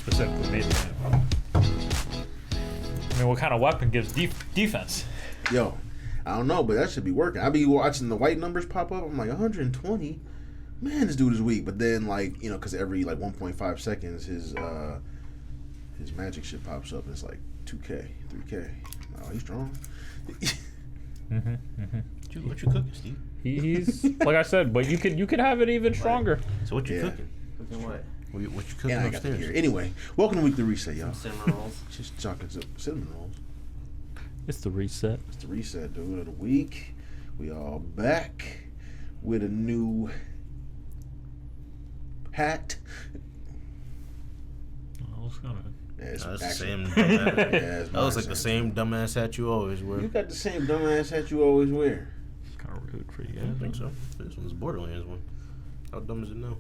specifically made the game. I mean, what kind of weapon gives defense? Yo, I don't know, but that should be working. I be watching the white numbers pop up. I'm like, 120. Man, this dude is weak. But then, like, you know, because every like 1.5 seconds, his magic shit pops up. And it's like 2K, 3K. Oh, he's strong. What you cooking, Steve? He's like I said, but you could have it even stronger. So what you cooking? Cooking what? What you cooking And I got to upstairs? hear. Anyway, welcome to Weekly Reset, y'all. Cinnamon rolls. Just talking to cinnamon rolls. It's the reset. It's the reset, dude, of the week. We all back with a new hat. Oh, it's gonna. Yeah, it's That's the back. same. It's That was my like the same. same dumbass hat you always wear. You got the same dumbass hat you always wear. It's kind of rude for you I guys. don't think so. This one's Borderlands one. How dumb is it now?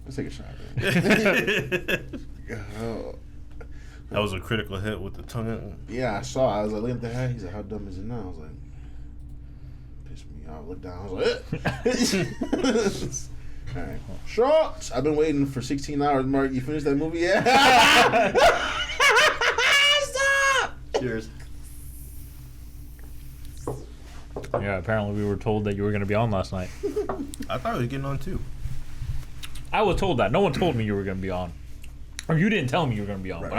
Let's take a shot, man. Oh. That was a critical hit with the tongue out. Yeah, I saw. I was like, look at the hat. He's like, how dumb is it now? I was like, pissed me off. I looked down. I was like, all right. Shorts. I've been waiting for 16 hours, Mark. You finished that movie yet? Stop! Cheers. Yeah, apparently we were told that you were going to be on last night. I thought he was getting on too. I was told that. No one told me you were going to be on. Or you didn't tell me you were going to be on, Right,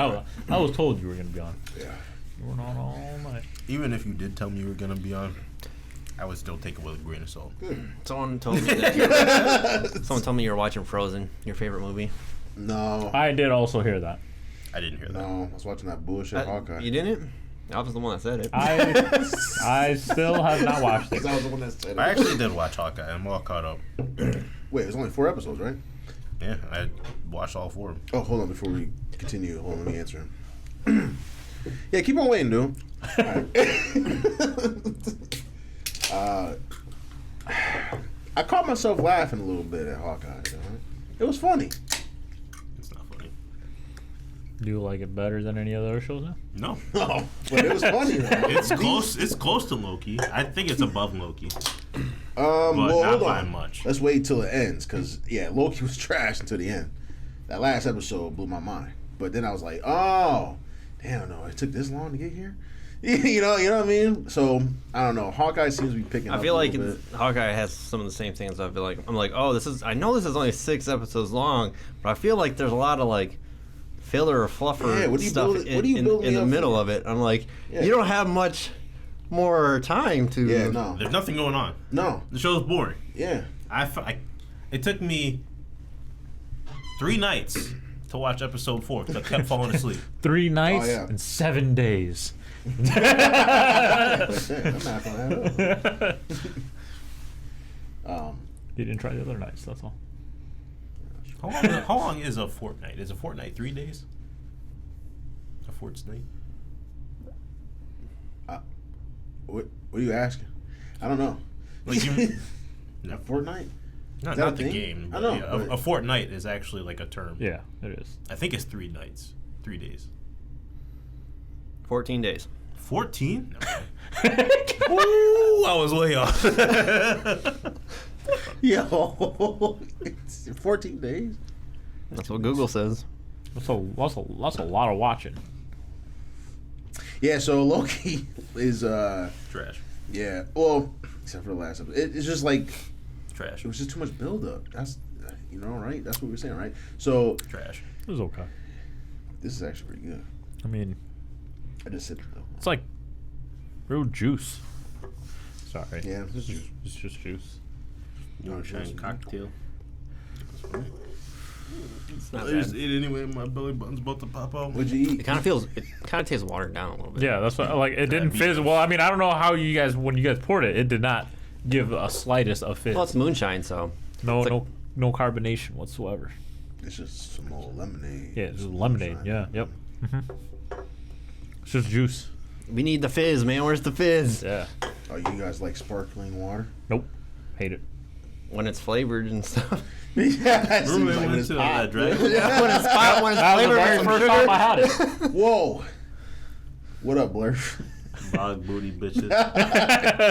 but I was told you were going to be on. Yeah. You were on all night. Even if you did tell me you were gonna be on, I would still take it with a grain of salt. Someone told me you were watching Frozen, your favorite movie. No. I did also hear that. I didn't hear that. No. I was watching that bullshit Hawkeye. You didn't? I was the one that said it. I still have not watched it. I was the one that said it. I actually did watch Hawkeye. I'm all caught up. Wait, it's only 4 episodes, right? Yeah, I watched all 4 of them. Oh, hold on before we continue. Hold on, let me answer him. Yeah, keep on waiting, dude. All right. I caught myself laughing a little bit at Hawkeye. You know? It was funny. It's not funny. Do you like it better than any other shows now? No. No, but it was funny. Though. It's close. It's close to Loki. I think it's above Loki, Well, but not hold by on. much. Let's wait till it ends, because, yeah, Loki was trash until the end. That last episode blew my mind. But then I was like, oh, damn, no, it took this long to get here? you know what I mean? So, I don't know. Hawkeye seems to be picking up I feel a like little bit. Hawkeye has some of the same things. I feel like I'm like, oh, I know this is only 6 episodes long, but I feel like there's a lot of like filler or fluffer Yeah, what do you stuff build- what do you in build me the up middle for? of it. I'm like, Yeah. you don't have much more time to. Yeah, no. There's nothing going on. No. The show's boring. Yeah. It took me 3 nights to watch episode 4 because I kept falling asleep. 3 nights yeah. and 7 days. I'm not gonna have You didn't try the other nights, that's all. How long is a fortnight? Is a fortnight 3 days? A fortnight? What are you asking? I don't know. Like you, A fortnight? not Is that a the thing? game. I But know, yeah, but- a fortnight is actually like a term. Yeah, it is. I think it's 3 nights, 3 days. 14 days. 14? Okay. Ooh, I was way off. Yo, it's 14 days. That's what Google says. That's a lot of watching. Yeah, so Loki is Trash. yeah. Well, except for the last episode, it's just like Trash. it was just too much buildup. That's right. That's what we were saying, right? So Trash. It was okay. this is actually pretty good. I mean, I just sipped it though. it's like real juice. Sorry. Yeah, it's just It's just juice. Moonshine cocktail. It's not I just bad. ate it anyway. My belly button's about to pop out. What'd you It eat? kind of tastes watered down a little bit. Yeah, that's what, like, it didn't be fizz. Well, I mean, I don't know how you guys, when you guys poured it, it did not give a slightest of fizz. Well, it's moonshine, so. No, it's like- no carbonation whatsoever. It's just some old lemonade. Yeah, it's just lemonade. Yeah, yep. It's just juice. We need the fizz, man. Where's the fizz? Yeah. Oh, you guys like sparkling water? Nope. Hate it. When it's flavored and stuff. Yeah, it Remember seems we like went it's to hot. Dragon? when it's That was the flavored very with first sugar. time I had it. Whoa. What up, Blur? Bog booty bitches.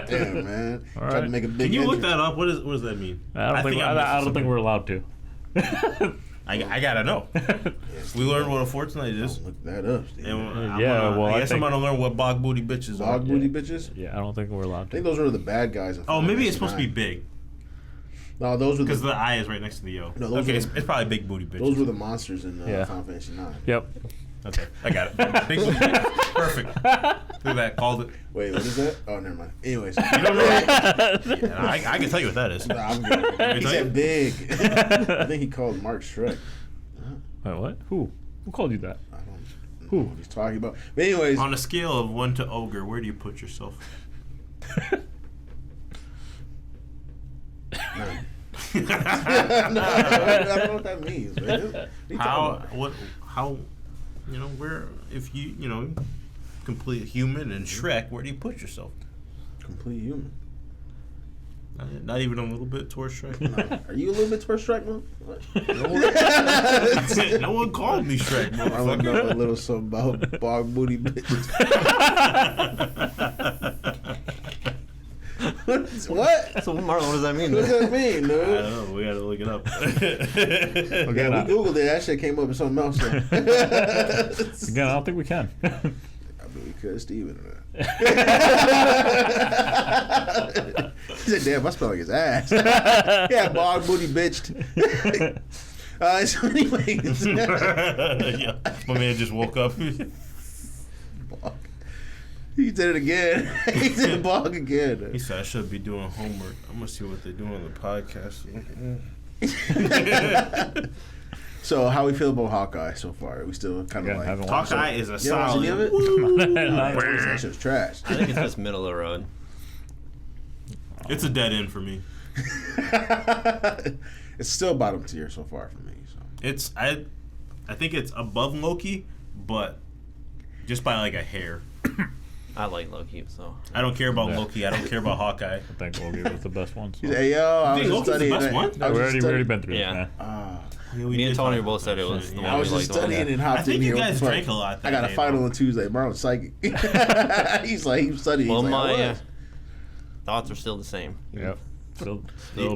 Damn, man. All Tried right. to make a big Can you look entrance. that up? What does that mean? I don't think we're allowed to. I gotta know. We learned what a fortnight is. Look that up, Steve. And I I guess I'm think- gonna learn what bog booty bitches are. Bog booty bitches? Yeah, I don't think we're allowed I to. think those were the bad guys. In Oh, maybe it's supposed to be 1999. big No, those were because the the I is right next to the O. No, those okay, were- it's probably big booty bitches. those were the monsters in Yeah. Final Fantasy 9. Yep. Okay, I got it. Big booty bitches. Perfect. Look at that. Called it. Wait, what is that? Oh, never mind. Anyways, You don't know that? Yeah, I can tell you what that is. Nah, I'm good. He tell you? said big. I think he called Mark Shrek. Wait, what? Who called you that? I don't know Who? what he's talking about. But anyways, On a scale of 1 to ogre, where do you put yourself? 9. No, I don't know what that means, man. What are you How? talking about? What? How? You know, where? If you complete human and Shrek, where do you put yourself? Complete human. Not even a little bit towards Shrek. Are you a little bit towards Shrek, man? What? No one called me Shrek, I want to know a motherfucker. little something about bog booty bitches. What? So, Marlon, what does that mean? What does that mean, I dude? don't know. We gotta look it up. Yeah, Again, we googled it. That shit came up with something else. So. again, I don't think we can. I mean, we could, Steven. He said, "Damn, I smell like his ass." Yeah, bog booty bitched. So, anyways, Yeah, my man just woke up. Bog. He did it again. He did bog He again. said I should be doing homework. I'm gonna see what they're doing on the podcast. So, how we feel about Hawkeye so far? We still kind of Again, like. haven't watched Hawkeye is a You ever watch any of solid. it? That shit's trash. I think it's just middle of the road. It's a dead end for me. It's still bottom tier so far for me. So. It's I think it's above Loki, but just by like a hair. I like Loki, so. I don't care about Yeah. Loki. I don't care about Hawkeye. I think Loki was the best one. So. He's like, hey, yo, I think was just Loki's the studying. best one? I was we just already studying- been through Yeah. this, man. Yeah, Me and did Tony talk both about said that it was shit, the yeah. I one was we just liked. studying and I hopped in think here. you guys Fuck. drank a lot. I got a that final day, on Tuesday. Marlon's psychic. He's like, he was studying. Well, He's like, my I was. thoughts are still the same. Yep. Still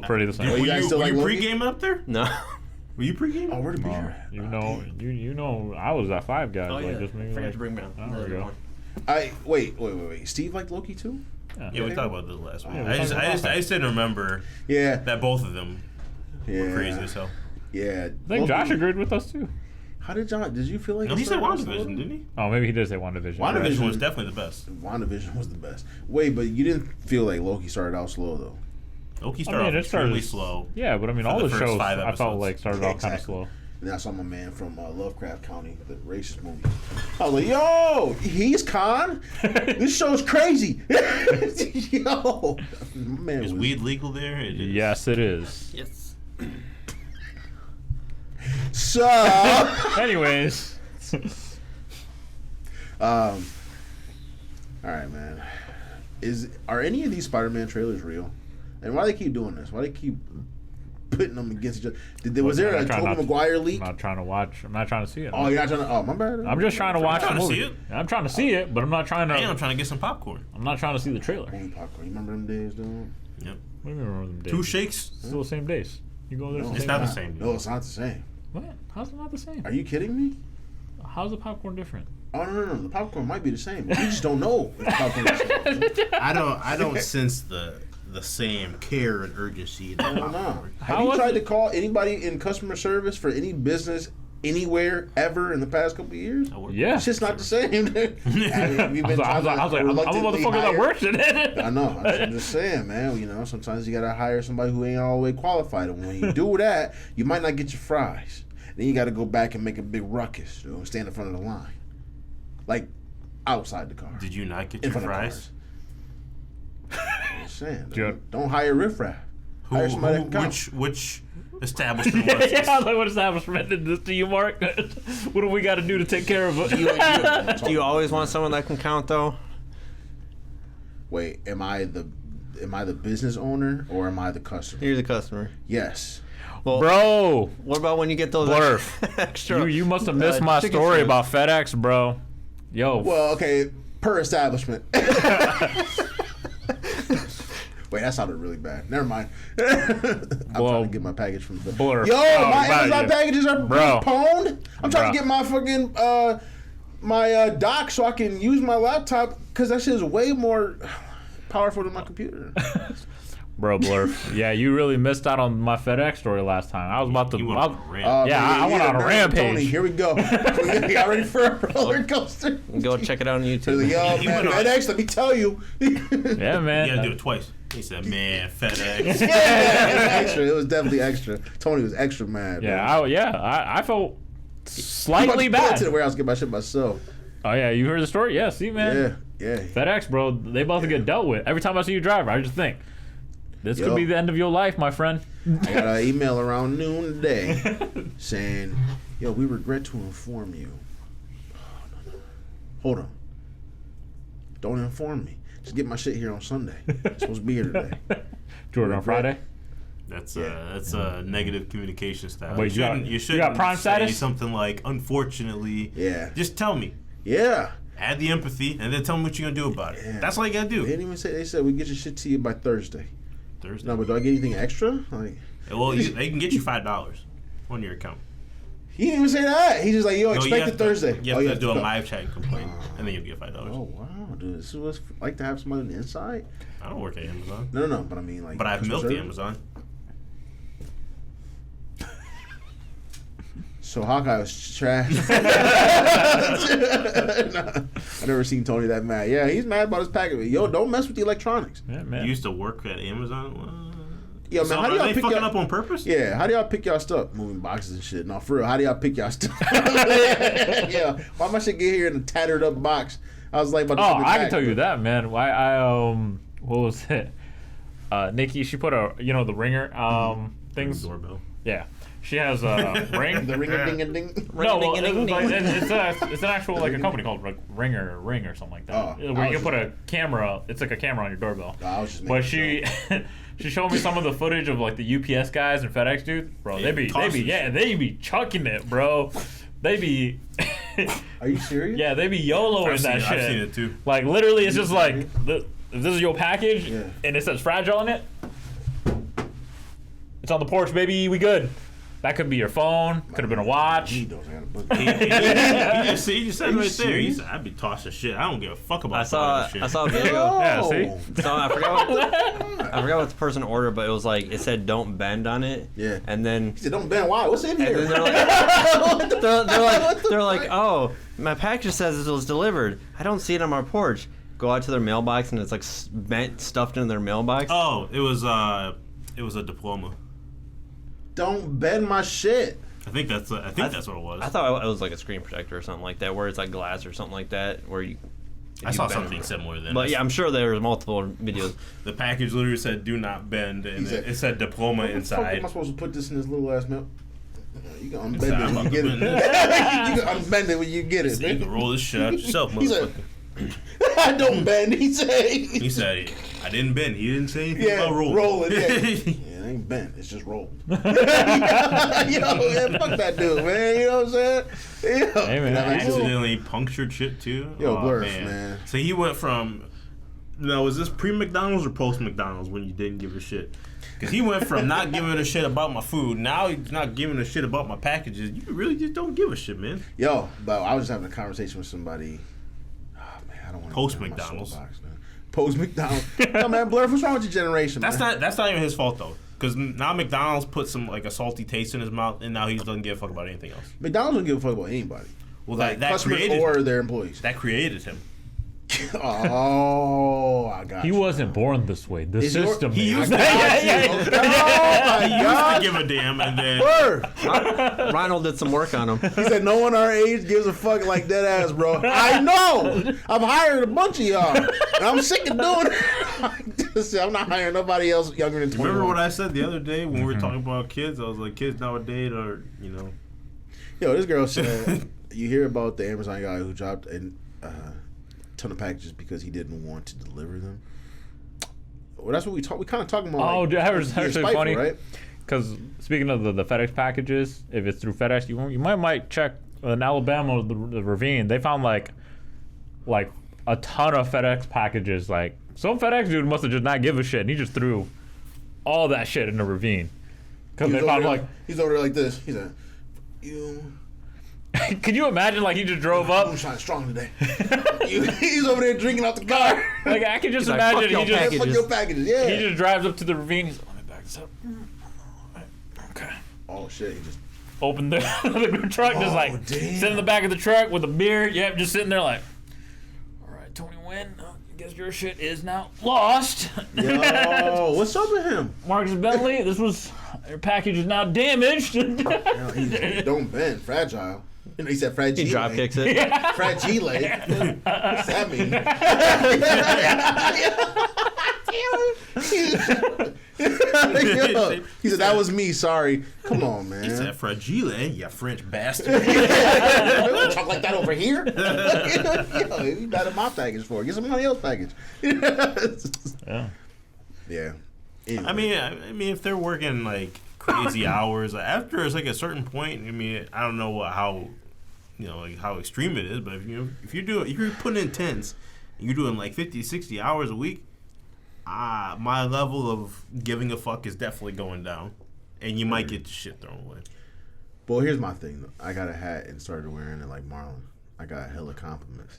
pretty the same. Well, Were you guys you, still were like you Loki? pre-gaming up there? No. Were you pre-gaming? Oh, where the beer Oh, at? you know, I was at Five Guys. Oh, like, yeah. just maybe Forgot like, to bring me down. There we go. Wait. Steve liked Loki too? Yeah, we talked about this last week. Yeah, we I talked about that. just didn't remember Yeah. that both of them Yeah. were crazy as hell. Yeah. I think Josh agreed with us too. How did John? Did you feel like? No, it he said started off WandaVision, slow? didn't he? Oh, maybe he did say WandaVision. WandaVision WandaVision- was definitely the best. WandaVision was the best. Wait, but you didn't feel like Loki started out slow though. Loki started off it extremely started slow. Yeah, but I mean, For all the the first shows 5 I felt episodes. like started off kind of Exactly. slow. And I saw my man from Lovecraft County, the racist movie. I was like, yo, he's con. This show's crazy. Yo, my man Is was, weed legal there? It is. Yes, it is. Yes. So, Anyways, all right, man. Are any of these Spider-Man trailers real? And why they keep doing this? Why they keep putting them against each other? Was there I'm a trying Tobey not to- Maguire leak? I'm not trying to watch. I'm not trying to see it. Oh, you're not trying to. Oh, my bad. I'm just trying to watch the trying to movie. see it. I'm trying to see it, but I'm not trying to. And I'm trying to get some popcorn. I'm not trying to see the trailer. Movie popcorn. You remember them days, dude? Yep. What do you remember them days? 2 shakes. Still the same days. You go there. No, the It's same not the day. same. No, it's not the same. What? How's it not the same? Are you kidding me? How's the popcorn different? Oh no. The popcorn might be the same. You just don't know if the popcorn is the same. I don't sense the same care and urgency in the I don't know. popcorn. Have How you was tried it? to call anybody in customer service for any business anywhere ever in the past couple of years? I work- Yeah. It's just not the same. Dude. I mean, we've been I was like, I'm a reluctantly motherfucker that hire- works in it. I know. I'm just saying, man. You know, sometimes you gotta hire somebody who ain't all the way qualified, and when you do that, you might not get your fries. Then you got to go back and make a big ruckus, you know, stand in front of the line, like outside the car, Did you not get in your front of fries? cars. I'm just saying, Yeah. don't hire riffraff. Hire somebody that can count. Which establishment was Yeah, this? I was like, what establishment did this to you, Mark? What do we got to do to take care of it? Do you always want someone that can count, though? Wait, am I the business owner or am I the customer? You're the customer. Yes. Well, Bro, what about when you get those Blurf. extra? you must have missed my chicken story strips? about FedEx, bro. Yo, Well, okay. per establishment. Wait, that sounded really bad. Never mind. I'm trying to get my package from the Blur. Yo, Oh, my about Amazon you. packages are Bro. postponed. I'm trying to Bro. get my fucking my dock so I can use my laptop because that shit is way more powerful than my computer. Bro, Blur. Yeah, you really missed out on my FedEx story last time. I was about to. You went on a rant. I went on a rampage. Tony, here we go. Y'all ready for a roller coaster? Go check it out on Yo, YouTube. He man, went on- FedEx, let me tell you. Yeah, man. You gotta do it twice. He said, "Man, FedEx." Yeah, extra. It was definitely extra. Tony was extra mad. I felt slightly I'm bad. to the warehouse to get my shit myself. Oh yeah, you heard the story? Yeah, see, man. Yeah. FedEx, bro, they about to get dealt with. Every time I see you drive, I just think, this Yo. could be the end of your life, my friend. I got an email around noon today saying, "Yo, we regret to inform you." Hold on. Don't inform me. Just get my shit here on Sunday. It's supposed to be here today. Jordan on Friday. That's a negative communication style. Wait, you shouldn't got Prime say status? something like, "Unfortunately." Yeah. Just tell me. Yeah. Add the empathy, and then tell me what you're gonna do about it. Yeah. That's all you gotta They do. didn't even say. They said we get your shit to you by Thursday. Thursday. No, but do I get anything extra? Like, Well, they can get you $5 on your account. he didn't even say that. He's just like, "Yo, No, expect it Thursday." You have to do a go. live chat and complain, and then you'll get $5. Oh wow, dude, this is what's like to have somebody on the inside. I don't work at Amazon, No, but I mean like. but I've customer milked the service. Amazon. So Hawkeye was trash. I never seen Tony that mad. Yeah, he's mad about his package. Yo, don't mess with the electronics. Yeah, You man. used to work at Amazon. Yo, man, So how do are y'all they pick fucking y'all up on purpose? Yeah, how do y'all pick y'all stuff? Moving boxes and shit. No, for real, how do y'all pick y'all stuff? Yeah, why my shit get here in a tattered up box? I was like, about to Oh, send it I can back, tell you but- that, man. Why what was it? Nikki, she put the ringer things. Doorbell. Yeah, she has a ring. The ring a ding a ding. No, well, Ring-a-ding-a-ding-ding. it's an actual like a company called like Ringer or Ring or something like that. Oh, Where I you was can put a camera. It's like a camera on your doorbell. I was just But making she she showed me some of the footage of like the UPS guys and FedEx dudes, bro. They be chucking it, bro. They be Are you serious? yeah, they be YOLOing I've that seen it. shit. I've seen it too. Like literally, it's just like if this is your package Yeah. and it says fragile on it, it's on the porch, baby. We good. That could be your phone. Could have been a watch. He don't have a book. He just said Are you right there. He serious? said, "I'd be tossing shit. I don't give a fuck about I saw shit." a video. Yeah, see? So I forgot what the person ordered, but it was like it said don't bend on it. Yeah. And then He said, "Don't bend. Why? What's in and here?" then they're like, oh, my package says it was delivered. I don't see it on my porch. Go out to their mailbox and it's like bent, stuffed in their mailbox. Oh, it was a diploma. Don't bend my shit. I think that's what it was. I thought it was like a screen protector or something like that, where it's like glass or something like that, where you. I saw something similar then. But yeah, I'm sure there was multiple videos. The package literally said "Do not bend," and said- it said diploma How the fuck am inside. I supposed to put this in this little ass milk? You can unbend said, it "I'm when you about get to it. bend You can unbend it when you get it. So you can Man. roll this shit out yourself, He said, motherfucker. "I don't bend." He said, He said, "I didn't bend." He didn't say anything "Yeah, about rolling. rolling. Yeah. Yeah, it ain't bent. It's just rolled." Yo, man, fuck that dude, man. You know what I'm saying? Yo, Hey, man, and I'm like, Accidentally punctured shit too. Yo, Oh, Blurf, man. So he went from. Now, was this pre McDonald's or post McDonald's when you didn't give a shit? Because he went from not giving a shit about my food, now he's not giving a shit about my packages. You really just don't give a shit, man. Yo, but I was just having a conversation with somebody. Oh man, I don't want to Post McDonald's. Post McDonald's. No man, Blurf, what's wrong with your generation? That's man? not even his fault though. Because now McDonald's put some like a salty taste in his mouth, and now he doesn't give a fuck about anything else. McDonald's don't give a fuck about anybody. Well, Like that customers created or their employees. that created him. Oh, I got He you. wasn't born this way. The Is your- system. He made used him. to. Oh my He used God. to give a damn, and then Blurf. Ronald did some work on him. He said no one our age gives a fuck like that ass, bro. I know. I've hired a bunch of y'all, and I'm sick of doing it. I'm not hiring nobody else younger than 21. remember what I said the other day when we were talking about kids? I was like, kids nowadays are, Yo, this girl said, you hear about the Amazon guy who dropped a ton of packages because he didn't want to deliver them. Well, that's what we talk. We kind of talking about. Oh, like, dude, that was being actually spiteful, funny. right? Because speaking of the FedEx packages, if it's through FedEx, you might check in Alabama, the ravine. They found like a ton of FedEx packages. Like some FedEx dude must have just not give a shit, and he just threw all that shit in the ravine. Because they found like he's over there like this. He's like, you. Can you imagine like he just drove up? Moonshine strong today. He's over there drinking out the car. Like I can just He's like, imagine "Fuck your packages." Fuck your packages. Yeah. he just drives up to the ravine. He's like, let me back this up. Okay. Oh shit! He just. Open the truck, just like damn. sit in the back of the truck with a beer. Yep, just sitting there like, all right, Tony Wynn, I guess your shit is now lost. Yo, what's up with him? Marcus Bentley, your package is now damaged. Yo, he don't bend, fragile. You know, he said fragile. He drop kicks it. Fragile. What's that mean? Yo, he said that was me. Sorry. Come on, man. He said fragile, you French bastard. Don't talk like that over here. Yo, you got in my package for. Get somebody else's package. Yeah. Yeah. Anyway. I mean, if they're working like crazy hours, after it's like a certain point. I mean, I don't know how, like how extreme it is, but if you're putting in tens, and you're doing like 50, 60 hours a week, my level of giving a fuck is definitely going down, and you might get the shit thrown away. Well, here's my thing. Though. I got a hat and started wearing it like Marlon. I got hella compliments.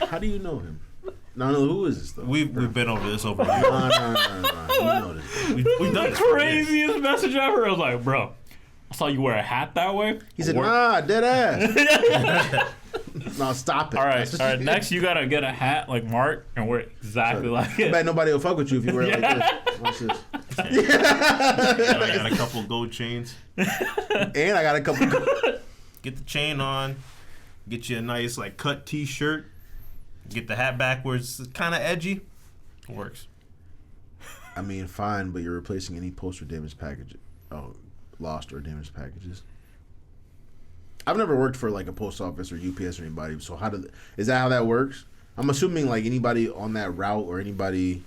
How do you know him? No, who is this though? We've been over this over years. No. You know this. We've done The this for years. craziest message ever. I was like, bro, I saw you wear a hat that way. He said, nah, dead ass. No, stop it. All right. Next, you gotta get a hat like Mark and wear it exactly like I it. bet nobody will fuck with you if you wear it like this. Watch this. And I got a couple gold chains. And I got a couple. Get the chain on. Get you a nice like cut T-shirt. Get the hat backwards. It's kind of edgy. It works. I mean, fine, but you're replacing any post or damaged package. Oh, lost or damaged packages. I've never worked for like a post office or UPS or anybody. So is that how that works? I'm assuming like anybody on that route or anybody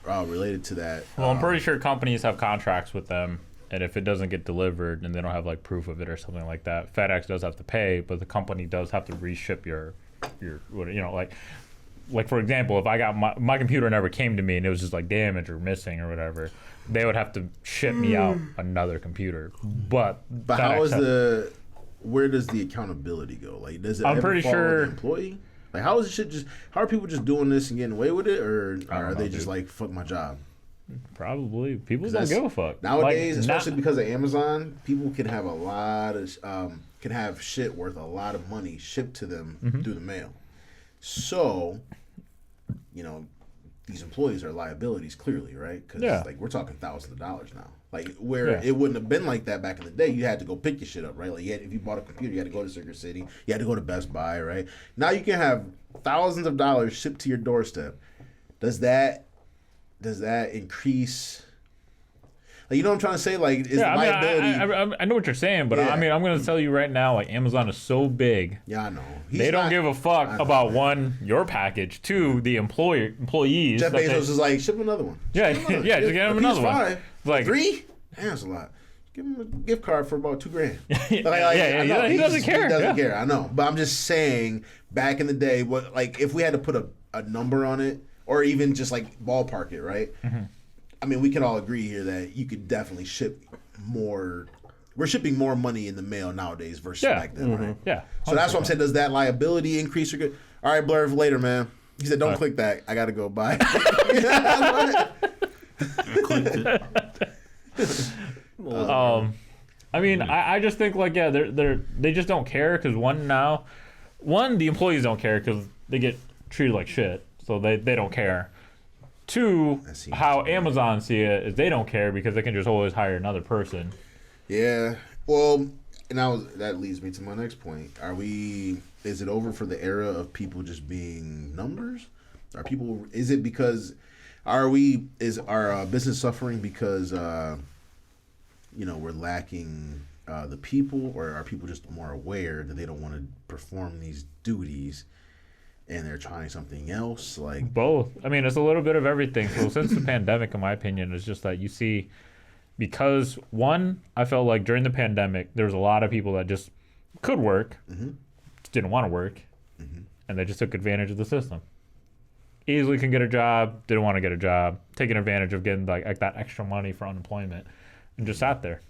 related to that. Well, I'm pretty sure companies have contracts with them, and if it doesn't get delivered and they don't have like proof of it or something like that, FedEx does have to pay, but the company does have to reship your like for example, if I got my computer never came to me and it was just like damaged or missing or whatever, they would have to ship me out another computer. But how is where does the accountability go? Like, does it? I'm ever pretty fall on sure. the employee. Like, how is this shit just? How are people just doing this and getting away with it, or are they just like fuck my job? Probably people don't give a fuck Nowadays, like, especially because of Amazon, people can have a lot of can have shit worth a lot of money shipped to them through the mail. So, these employees are liabilities clearly, right? Because like we're talking thousands of dollars now. Like where it wouldn't have been like that back in the day. You had to go pick your shit up, right? Like if you bought a computer, you had to go to Circuit City. You had to go to Best Buy, right? Now you can have thousands of dollars shipped to your doorstep. Does that increase? Like, you know what I'm trying to say? Like, is liability? I know what you're saying, but I mean, I'm going to tell you right now, like, Amazon is so big. Yeah, I know. They don't give a fuck about, one, your package, two, the employees. Jeff Bezos is like, ship another one. Just get him another one. $5. Like 3? Damn, that's a lot. Give him a gift card for about $2,000. He doesn't care. He doesn't care. I know, but I'm just saying. Back in the day, if we had to put a number on it, or even just like ballpark it, right? Mm-hmm. I mean, we can all agree here that you could definitely ship more. We're shipping more money in the mail nowadays versus back then, right? Yeah. 100%. So that's what I'm saying. Does that liability increase or good? All right, Blur, later, man. He said, "Don't click that. I gotta go buy." I mean, I just think like they just don't care because the employees don't care because they get treated like shit, so they don't care. Two, how Amazon see it is they don't care because they can just always hire another person. Yeah, well, and that leads me to my next point. Is it over for the era of people just being numbers? Is it because is our business suffering because we're lacking the people, or are people just more aware that they don't want to perform these duties and they're trying something else? Like both. I mean, it's a little bit of everything. So since the pandemic, in my opinion, it's just that you see, because one, I felt like during the pandemic there was a lot of people that just could work, Mm-hmm. just didn't want to work, and they just took advantage of the system. Easily can get a job, didn't want to get a job, taking advantage of getting like that extra money for unemployment, and just sat there.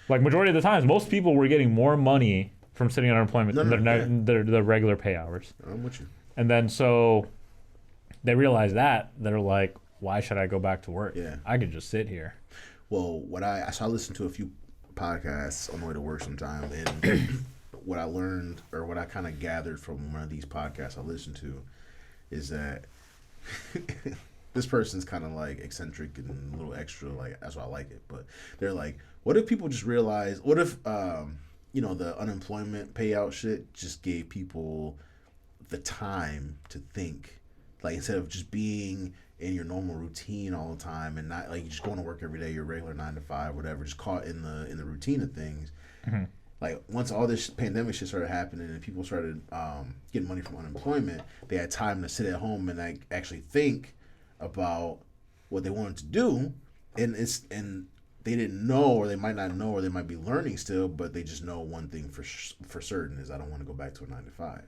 Like majority of the times, most people were getting more money from sitting on unemployment than their regular pay hours. I'm with you. And then so they realized that they're like, why should I go back to work? Yeah. I could just sit here. Well, I listened to a few podcasts on the way to work sometime, and what I learned or what I kind of gathered from one of these podcasts I listened to is that this person's kind of like eccentric and a little extra, like that's why I like it. But they're like, what if people just realize? What if the unemployment payout shit just gave people the time to think, like instead of just being in your normal routine all the time and not like just going to work every day, your regular 9 to 5, whatever, just caught in the routine of things. Mm-hmm. Like once all this pandemic shit started happening and people started getting money from unemployment, they had time to sit at home and like actually think about what they wanted to do, and they didn't know, or they might not know, or they might be learning still, but they just know one thing for certain is I don't want to go back to a 9 to 5.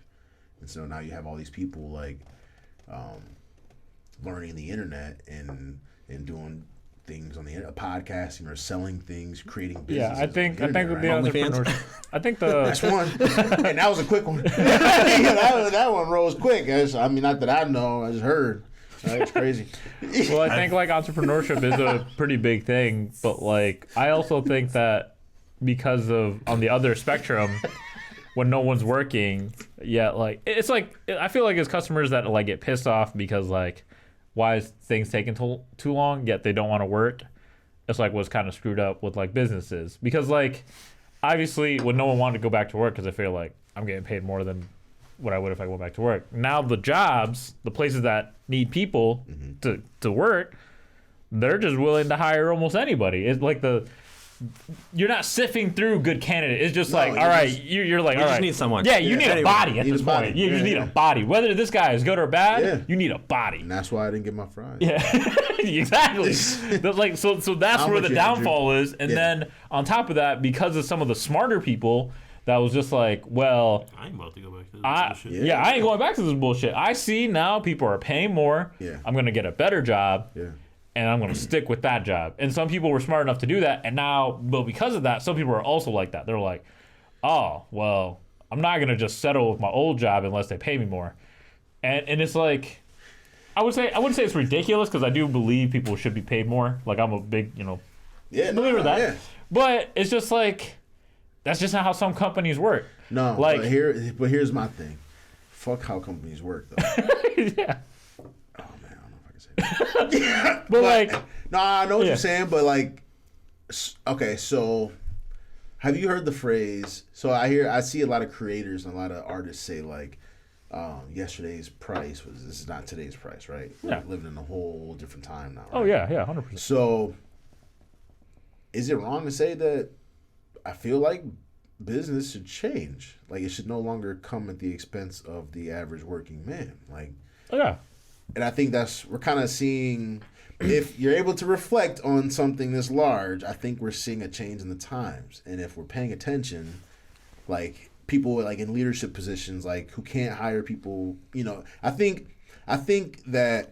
And so now you have all these people like learning the internet and doing things on the internet, podcasting or selling things, creating businesses. Yeah, I think with the OnlyFans? entrepreneurship, I think the That's one. And that was a quick one. that one rose quick. I mean, not that I know, I just heard. That's crazy. well, I think like entrepreneurship is a pretty big thing, but like I also think that because of on the other spectrum, when no one's working, like it's like I feel like it's customers that like get pissed off because like why is things taking too long, yet they don't want to work. It's like what's kind of screwed up with like businesses, because like obviously when no one wanted to go back to work because I feel like I'm getting paid more than what I would if I went back to work. Now the jobs, the places that need people to work, they're just willing to hire almost anybody. It's like you're not sifting through good candidates. It's just like, all right, you're like, all right. You just need someone. Yeah, you need a body at this point. You just need a body. Whether this guy is good or bad, you need a body. And that's why I didn't get my fries. Yeah, exactly. Like so that's where the downfall is. And then on top of that, because of some of the smarter people, that was just like, well, I ain't about to go back to this bullshit. Yeah, I ain't going back to this bullshit. I see now people are paying more. Yeah. I'm going to get a better job. Yeah. And I'm going to stick with that job. And some people were smart enough to do that. And now, well, because of that, some people are also like that. They're like, oh, well, I'm not going to just settle with my old job unless they pay me more. And it's like, I wouldn't say it's ridiculous, because I do believe people should be paid more. Like I'm a big, believer of that. Yeah. But it's just like, that's just not how some companies work. No, like but here's my thing. Fuck how companies work, though. Yeah. Oh man, I don't know if I can say that. but like, no, I know what you're saying, but like, okay, so have you heard the phrase? So I see a lot of creators and a lot of artists say like, yesterday's price this is not today's price, right? Yeah. We're living in a whole different time now. Right? Oh yeah, 100%. So, is it wrong to say that? I feel like business should change. Like it should no longer come at the expense of the average working man. Like, yeah. And I think we're kind of seeing, if you're able to reflect on something this large, I think we're seeing a change in the times. And if we're paying attention, like people like in leadership positions, like who can't hire people, I think that,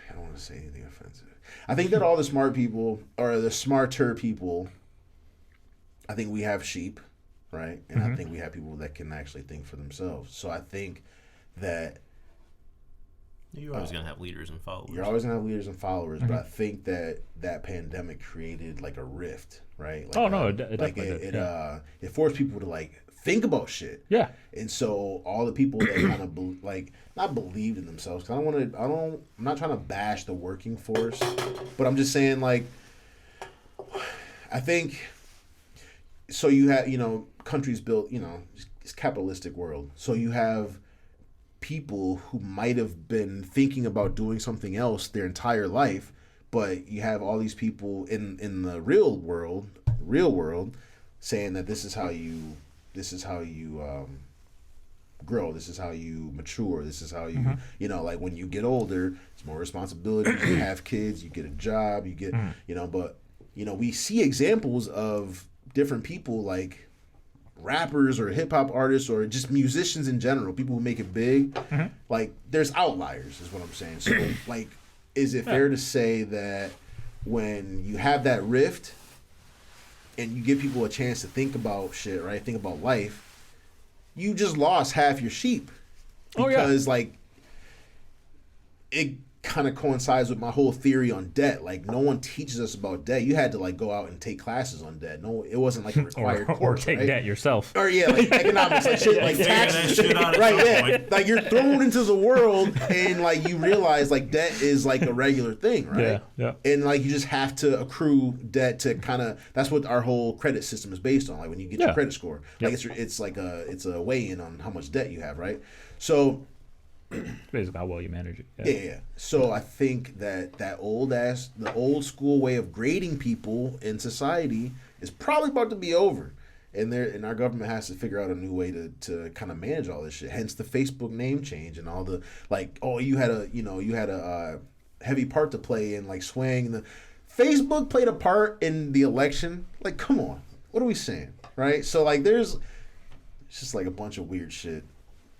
I don't want to say anything offensive. I think that all the smart people, or the smarter people, I think we have sheep, right? And I think we have people that can actually think for themselves. So I think that you're always gonna have leaders and followers. You're always gonna have leaders and followers, but I think that pandemic created like a rift, right? Like it forced people to like think about shit. Yeah. And so all the people that kind of not believed in themselves. 'Cause I'm not trying to bash the working force, but I'm just saying like, I think. So you have countries built it's capitalistic world. So you have people who might have been thinking about doing something else their entire life, but you have all these people in the real world saying that this is how you grow, this is how you mature, this is how you like when you get older, it's more responsibilities, you have kids, you get a job, you get but we see examples of different people, like rappers or hip hop artists or just musicians in general, people who make it big, like there's outliers, is what I'm saying. So like, is it fair to say that when you have that rift and you give people a chance to think about shit, right? Think about life, you just lost half your sheep. Because like it kind of coincides with my whole theory on debt. Like no one teaches us about debt. You had to like go out and take classes on debt. No, it wasn't like a required course, or take debt yourself. Or like economics, like shit, like taxes, right? Yeah, like you're thrown into the world and like you realize like debt is like a regular thing, right? Yeah. And like you just have to accrue debt to kind of. That's what our whole credit system is based on. Like when you get your credit score, like it's like it's a weigh in on how much debt you have, right? So. Basically how well you manage it. Yeah. So I think that the old school way of grading people in society is probably about to be over, and our government has to figure out a new way to kind of manage all this shit. Hence the Facebook name change and all the like. Oh, you had a heavy part to play in like swaying the. Facebook played a part in the election. Like, come on, what are we saying, right? So like, it's just like a bunch of weird shit.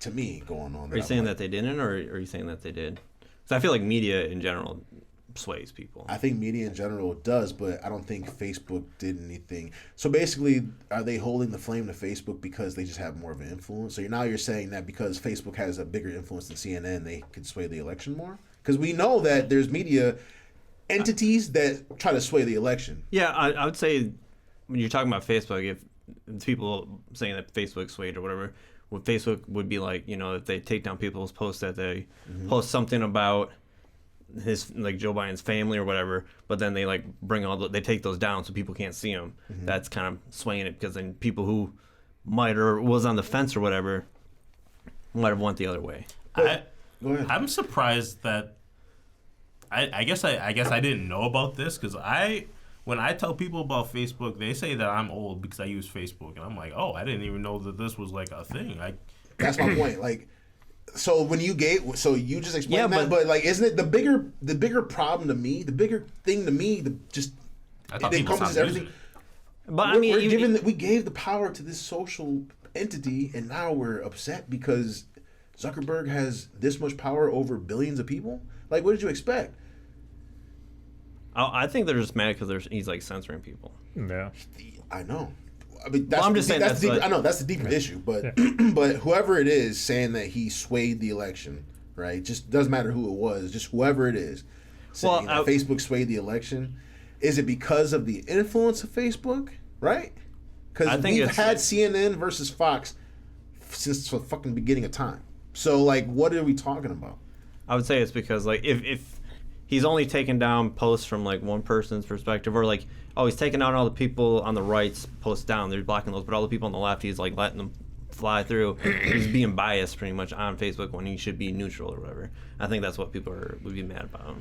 To me, going on. Are you saying that they didn't, or are you saying that they did? Because I feel like media in general sways people. I think media in general does, but I don't think Facebook did anything. So basically, are they holding the flame to Facebook because they just have more of an influence? So you're saying that because Facebook has a bigger influence than CNN, they could sway the election more? Because we know that there's media entities that try to sway the election. Yeah, I would say when you're talking about Facebook, if people saying that Facebook swayed or whatever, what Facebook would be like, if they take down people's posts that they post something about his like Joe Biden's family or whatever, but then they like they take those down so people can't see them. That's kind of swaying it, because then people who might or was on the fence or whatever might have went the other way. Go ahead. I'm surprised that I guess I didn't know about this, because when I tell people about Facebook, they say that I'm old because I use Facebook, and I'm like, oh, I didn't even know that this was like a thing. That's my point. Like, so when you you just explained that, but like, isn't it the bigger problem to me? The bigger thing to me, I thought people stopped using it. But we gave the power to this social entity, and now we're upset because Zuckerberg has this much power over billions of people. Like, what did you expect? I think they're just mad because he's like censoring people. Yeah, I know. I mean, I'm just saying I know that's the deeper issue, but but whoever it is saying that he swayed the election, right? Just doesn't matter who it was, just whoever it is saying that Facebook swayed the election. Is it because of the influence of Facebook, right? Because we've had CNN versus Fox since the fucking beginning of time. So like, what are we talking about? I would say it's because like if he's only taking down posts from like one person's perspective, or like, he's taking down all the people on the right's posts down, they're blocking those, but all the people on the left, he's like letting them fly through. He's being biased pretty much on Facebook when he should be neutral or whatever. I think that's what people would be mad about.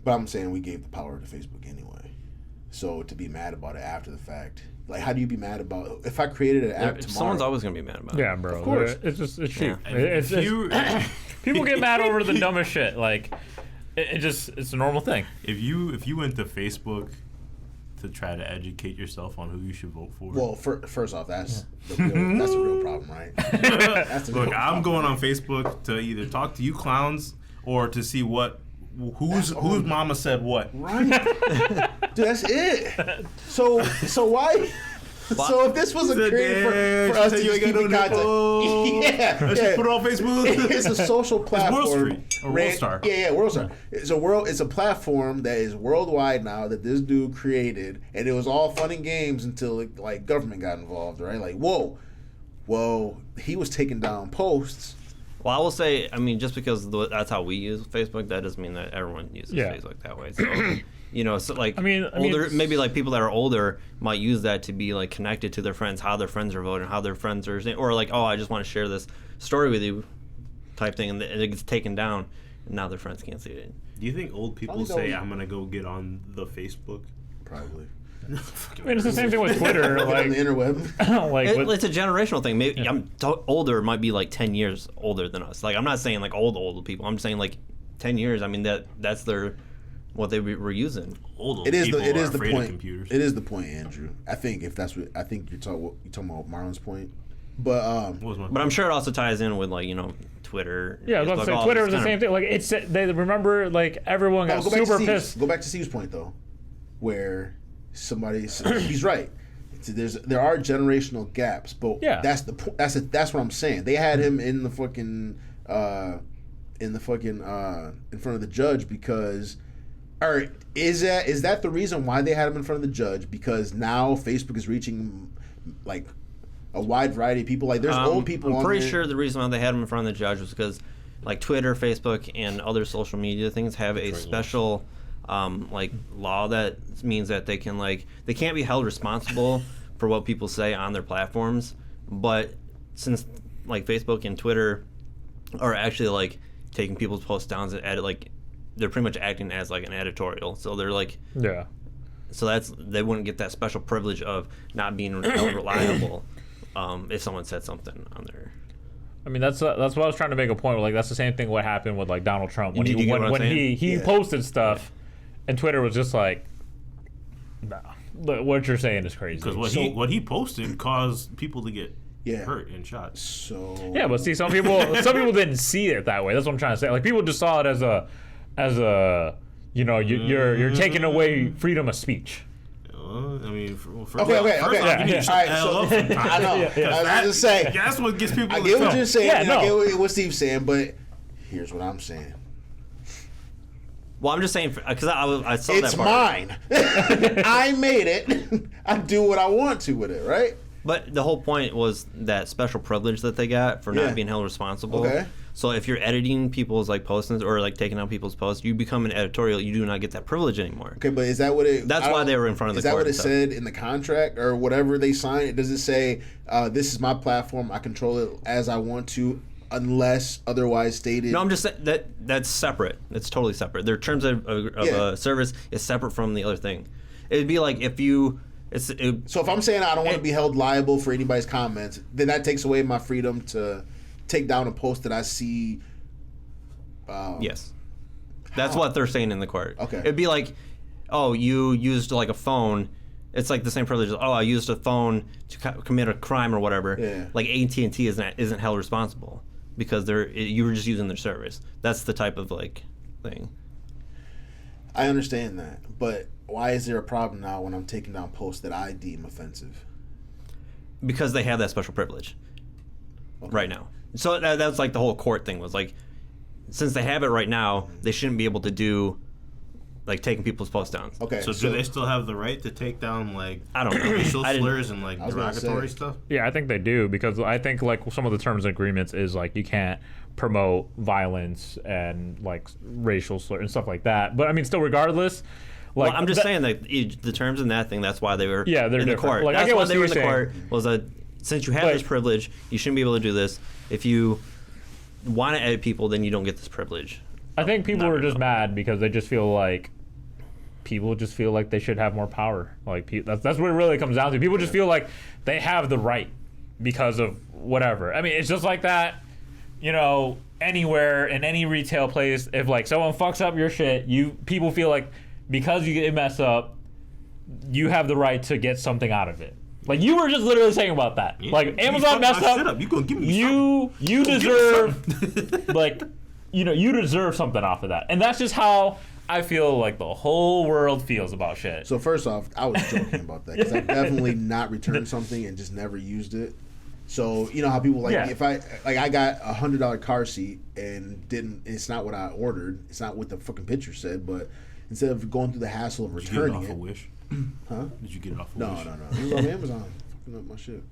But I'm saying we gave the power to Facebook anyway. So to be mad about it after the fact, like, how do you be mad about if I created an app tomorrow? Someone's always gonna be mad about it. Yeah, bro. Of course. It's cheap. Yeah. People get mad over the dumbest shit. Like, it's a normal thing. If you went to Facebook to try to educate yourself on who you should vote for. Well, first off, that's the real problem, right? Look, I'm going on Facebook to either talk to you clowns or to see whose mama said what. Right. Dude, that's it. So why? So if this wasn't created for us to keep in contact, let's just put it on Facebook. It's a social platform. It's World Street or WorldStar. Yeah, WorldStar. It's a platform that is worldwide now that this dude created, and it was all fun and games until like government got involved, right? Like, whoa, he was taking down posts. Well, I will say, I mean, just because that's how we use Facebook, that doesn't mean that everyone uses Facebook that way. So, so like, older, maybe like people that are older might use that to be like connected to their friends, how their friends are voting, how their friends are, or like, I just want to share this story with you, type thing, and it gets taken down, and now their friends can't see it. Do you think old people say, "I'm gonna go get on the Facebook"? Probably. I mean, it's the same thing with Twitter. Like on the interweb. It's a generational thing. Maybe I'm older, might be like 10 years older than us. Like, I'm not saying like old people. I'm saying like 10 years. I mean, that's their what they were using. Old It is people the it are is the afraid of point. computers. It is the point, Andrew. I think if that's what I think you're talking about Marlon's point, but What was my But I'm sure it also ties in with like Twitter. Yeah, I was about to Facebook, say all Twitter this was the kind same thing. Like it's they remember like everyone got go back super to pissed. Steve's, go back to Steve's point though, where he's right. There are generational gaps, but Yeah. that's what I'm saying. They had him in the fucking in front of the judge because, or is that the reason why they had him in front of the judge? Because now Facebook is reaching like a wide variety of people. Like there's old people. I'm on pretty there. sure the reason why they had him in front of the judge was because like Twitter, Facebook, and other social media things have a special like law that means that they can't be held responsible for what people say on their platforms. But since like Facebook and Twitter are actually like taking people's posts down and edit, like they're pretty much acting as like an editorial. So they're like Yeah. so they wouldn't get that special privilege of not being reliable if someone said something on there. I mean that's what I was trying to make a point with. Like that's the same thing what happened with like Donald Trump when Did you get what I'm when saying? he posted stuff, and Twitter was just like, nah, what you're saying is crazy. Because what he posted caused people to get hurt and shot. So Yeah, but see, some people didn't see it that way. That's what I'm trying to say. Like people just saw it as a you're taking away freedom of speech. I mean, first Okay. off, you need to shut the Alright, hell up sometimes. I know. Yeah. I was just saying. That's what gets people I in get what trouble. you're saying. Yeah, and no. I get what Steve's saying, but here's what I'm saying. Well, I'm just saying because I saw It's that part. mine. I made it. I do what I want to with it, right? But the whole point was that special privilege that they got for Yeah. not being held responsible. Okay. So if you're editing people's like posts or like taking out people's posts, you become an editorial. You do not get that privilege anymore. Okay, but is that what it? That's why they were in front of the Is that court what it and stuff. said in the contract or whatever they signed? Does it say this is my platform? I control it as I want to, unless otherwise stated? No, I'm just saying that's separate. It's totally separate. Their terms of service is separate from the other thing. It'd be like if you. So if I'm saying I don't want to be held liable for anybody's comments, then that takes away my freedom to take down a post that I see. Yes. That's what they're saying in the court. Okay. It'd be like, oh, you used like a phone. It's like the same privilege. Oh, I used a phone to commit a crime or whatever. Yeah. Like AT&T isn't held responsible because you were just using their service. That's the type of like thing. I understand that, but why is there a problem now when I'm taking down posts that I deem offensive? Because they have that special privilege right now. So that's like the whole court thing was like, since they have it right now, they shouldn't be able to do like taking people's posts down. Okay. So do they still have the right to take down like I don't know. racial I didn't- slurs and like was gonna derogatory say. stuff? Yeah, I think they do because I think like some of the terms and agreements is like you can't promote violence and like racial slur and stuff like that. But I mean, still, regardless, like Well, I'm just saying that the terms in that thing. That's why they were Yeah, they're in the different. court. Like, I That's get why what they were in you're the court. Was that since you have But- this privilege, you shouldn't be able to do this. If you want to edit people, then you don't get this privilege. I think people Not are just really. mad because they just feel like people just feel like they should have more power. Like that's what it really comes down to. People just feel like they have the right because of whatever. I mean, it's just like that. Anywhere in any retail place, if like someone fucks up your shit, people feel like because you get messed up, you have the right to get something out of it. Like you were just literally saying about that. Yeah. Like You Amazon fucked messed my up. shit up. You gonna give me you Give me deserve something. you deserve something off of that. And that's just how I feel like the whole world feels about shit. So first off, I was joking about that because I've definitely not returned something and just never used it. So you know how people like Yeah. if I got $100 car seat and it's not what I ordered. It's not what the fucking picture said. But instead of going through the hassle of Did you get it returning off it, of Wish? huh? Did you get it off of No, Wish? no. It was on Amazon. Fucking up my shit.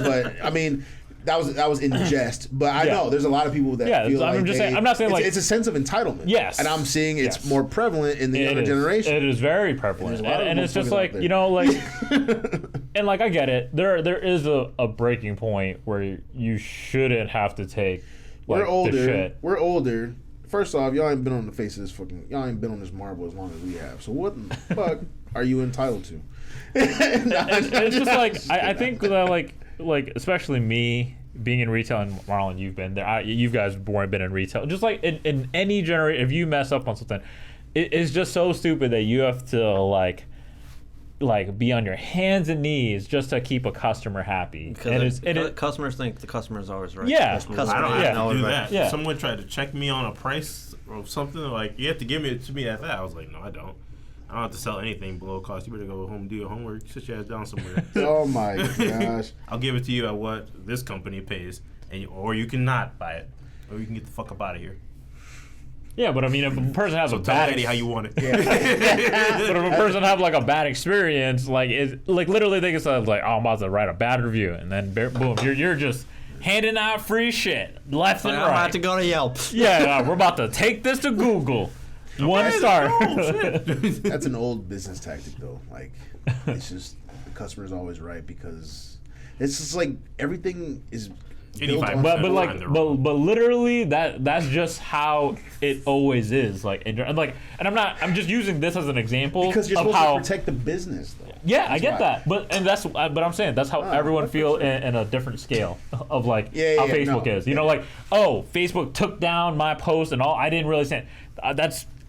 but I mean, that was in jest. But I Yeah. know there's a lot of people that Yeah, feel I'm like just saying- I'm not saying, it's, like- it's a sense of entitlement. Yes. and I'm seeing it's Yes. more prevalent in the It younger is. generation. It is very prevalent, There's a lot of and it's just motherfuckers like out there. and like I get it. There is a breaking point where you shouldn't have to take like, We're older. the shit. We're older. First off, y'all ain't been on the face of this y'all ain't been on this marble as long as we have. So what the fuck are you entitled to? It's just like I think that like especially me being in retail, and Marlon, you've been there. You guys been in retail. Just like in any generation, if you mess up on something, it's just so stupid that you have to like be on your hands and knees just to keep a customer happy. Because customers think the customer's always right. Yeah. I don't have to do that. Yeah. Someone tried to check me on a price or something, like, you have to give it to me at that. I was like, no, I don't. I don't have to sell anything below cost. You better go home and do your homework. Sit your ass down somewhere. Oh my gosh. I'll give it to you at what this company pays, or you can not buy it, or you can get the fuck up out of here. Yeah, but I mean, if a person has a Tell bad lady how you want it. but if a person have like a bad experience, like literally they can say like, oh, I'm about to write a bad review, and then boom, you're just handing out free shit left and right. I'm about to go to Yelp. Yeah, we're about to take this to Google. 1 star. That's an old business tactic, though. Like, it's just the customer's always right because it's just like everything is. But literally that's just how it always is. And I'm just using this as an example because you're of supposed how to protect the business, though. Yeah, I get that, but I'm saying that's how everyone feel in a different scale of how Facebook is. You know, like, oh, Facebook took down my post and all. I didn't really say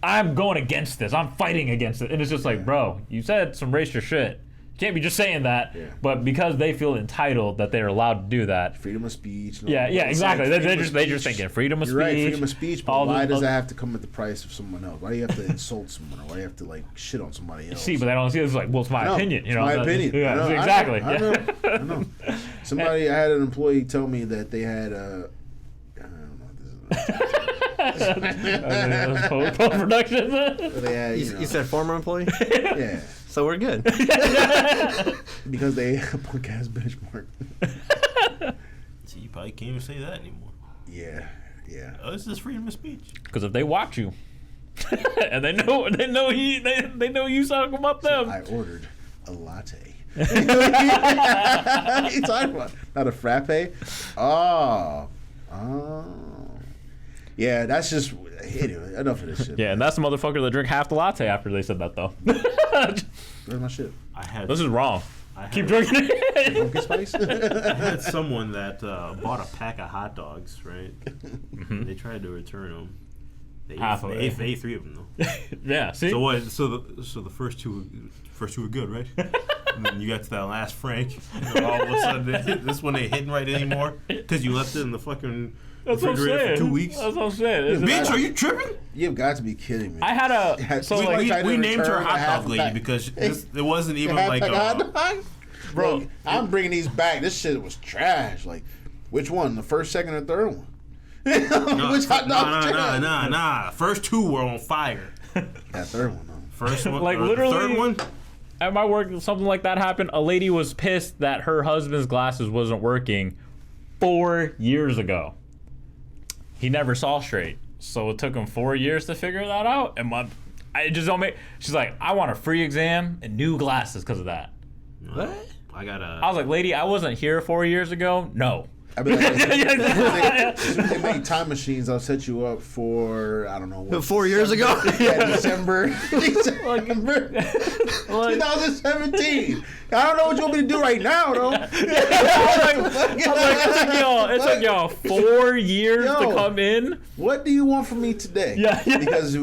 I'm going against this. I'm fighting against it, and it's just like, bro, you said some racist shit. Can't be just saying that, but because they feel entitled that they're allowed to do that. Freedom of speech. Yeah, exactly. They're just thinking freedom of speech. Right, freedom of speech. But why does that have to come at the price of someone else? Why do you have to insult someone? Or why do you have to like shit on somebody else? See, but they don't see it. It's like, well, it's my opinion. You know, it's my opinion. Yeah, exactly. I know. Somebody, I had an employee tell me that they had I don't know. Post-production. You said former employee? Yeah. So we're good. Because they punk ass benchmark. See, you probably can't even say that anymore. Yeah. Oh, this is freedom of speech. Because if they watch you, and they know you talking about them. I ordered a latte. What are you talking about? Not a frappe? Oh. Yeah, that's just anyway, enough of this shit. Yeah, and that's the motherfucker that drink half the latte after they said that though. Where's my shit? This is wrong. Keep drinking it. Pumpkin spice? I had someone that bought a pack of hot dogs, right? Mm-hmm. They tried to return them. They ate 3 of them though. Yeah. See. So what? So the first two were good, right? And then you got to that last Frank. And all of a sudden, this one ain't hitting right anymore because you left it in the fucking refrigerator for 2 weeks. That's what I'm saying. Bitch, are you tripping? You've got to be kidding me. I had a we named her hot dog lady because it wasn't even like bro. I'm bringing these back. This shit was trash. Like, which one? The first, second, or third one? Which hot dog? Nah. First 2 were on fire. That third one, though. First one, like literally. The third one. At my work, something like that happened. A lady was pissed that her husband's glasses wasn't working 4 years ago. He never saw straight, so it took him 4 years to figure that out. And I just don't make. She's like, I want a free exam and new glasses because of that. What? I was like, lady, I wasn't here 4 years ago. No. I mean, like, they make time machines. I'll set you up for I don't know. What, 4 years ago? Yeah, December 2017. I don't know what you want me to do right now, though. It took y'all 4 years to come in. What do you want from me today? Yeah. Because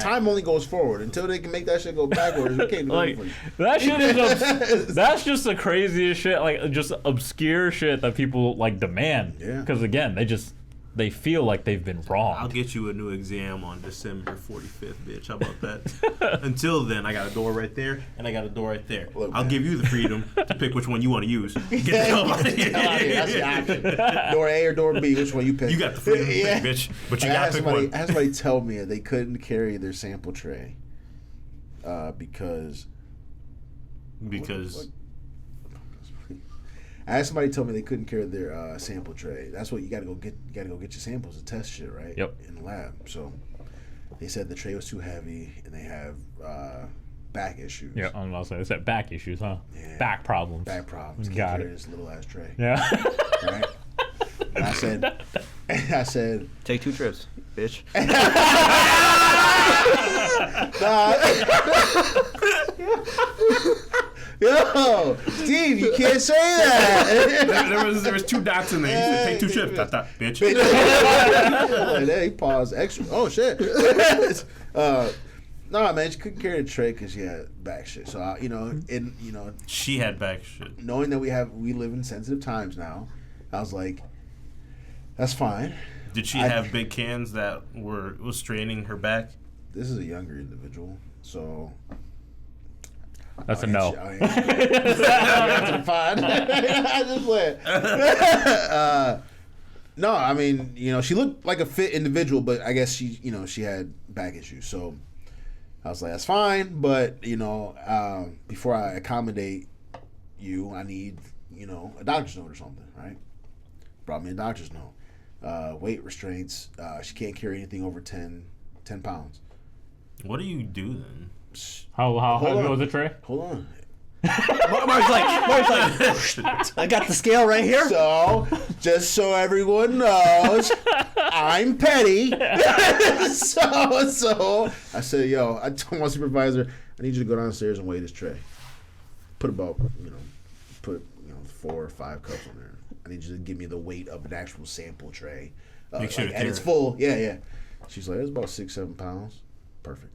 time only goes forward. Until they can make that shit go backwards, we can't do anything. That shit is that's just the craziest shit, like just obscure shit that people like demand. Yeah. Because again, they feel like they've been wrong. I'll get you a new exam on December 45th, bitch. How about that? Until then, I got a door right there, and I got a door right there. Look, I'll give you the freedom to pick which one you want to use. Get the hell out of here. That's the option. Door A or door B, which one you pick? You got the freedom to pick, bitch. But you got to pick one. I had somebody tell me that they couldn't carry their sample tray because... I had somebody tell me they couldn't carry their sample tray. That's what you gotta go get. You gotta go get your samples to test shit, right? Yep. In the lab. So they said the tray was too heavy, and they have back issues. Yeah, I'm about to say, it's that back issues, huh? Yeah. Back problems. Back problems. Got it. This little ass tray. Yeah. Right. And I said, take 2 trips, bitch. Yo, Steve, you can't say that. there was 2 dots in there. He said, take 2 trips, bitch. Hey, pause. Extra. Oh shit. No, man, she couldn't carry the tray because she had back shit. So she had back shit. Knowing that we live in sensitive times now, I was like, that's fine. Did she have big cans that was straining her back? This is a younger individual, so that's a no. I just playing. No, I mean, she looked like a fit individual, but I guess she had back issues. So I was like, that's fine, but before I accommodate you, I need a doctor's note or something, right? Brought me a doctor's note. Weight restraints. She can't carry anything over 10 pounds. What do you do then? How heavy was the tray? Hold on. Mark's like, I got the scale right here. So, just so everyone knows, I'm petty. so I said, yo, I told my supervisor, I need you to go downstairs and weigh this tray. Put about, 4 or 5 cups on there. I need you to give me the weight of an actual sample tray. Make sure and it's full. Yeah. She's like, it's about 6-7 pounds. Perfect.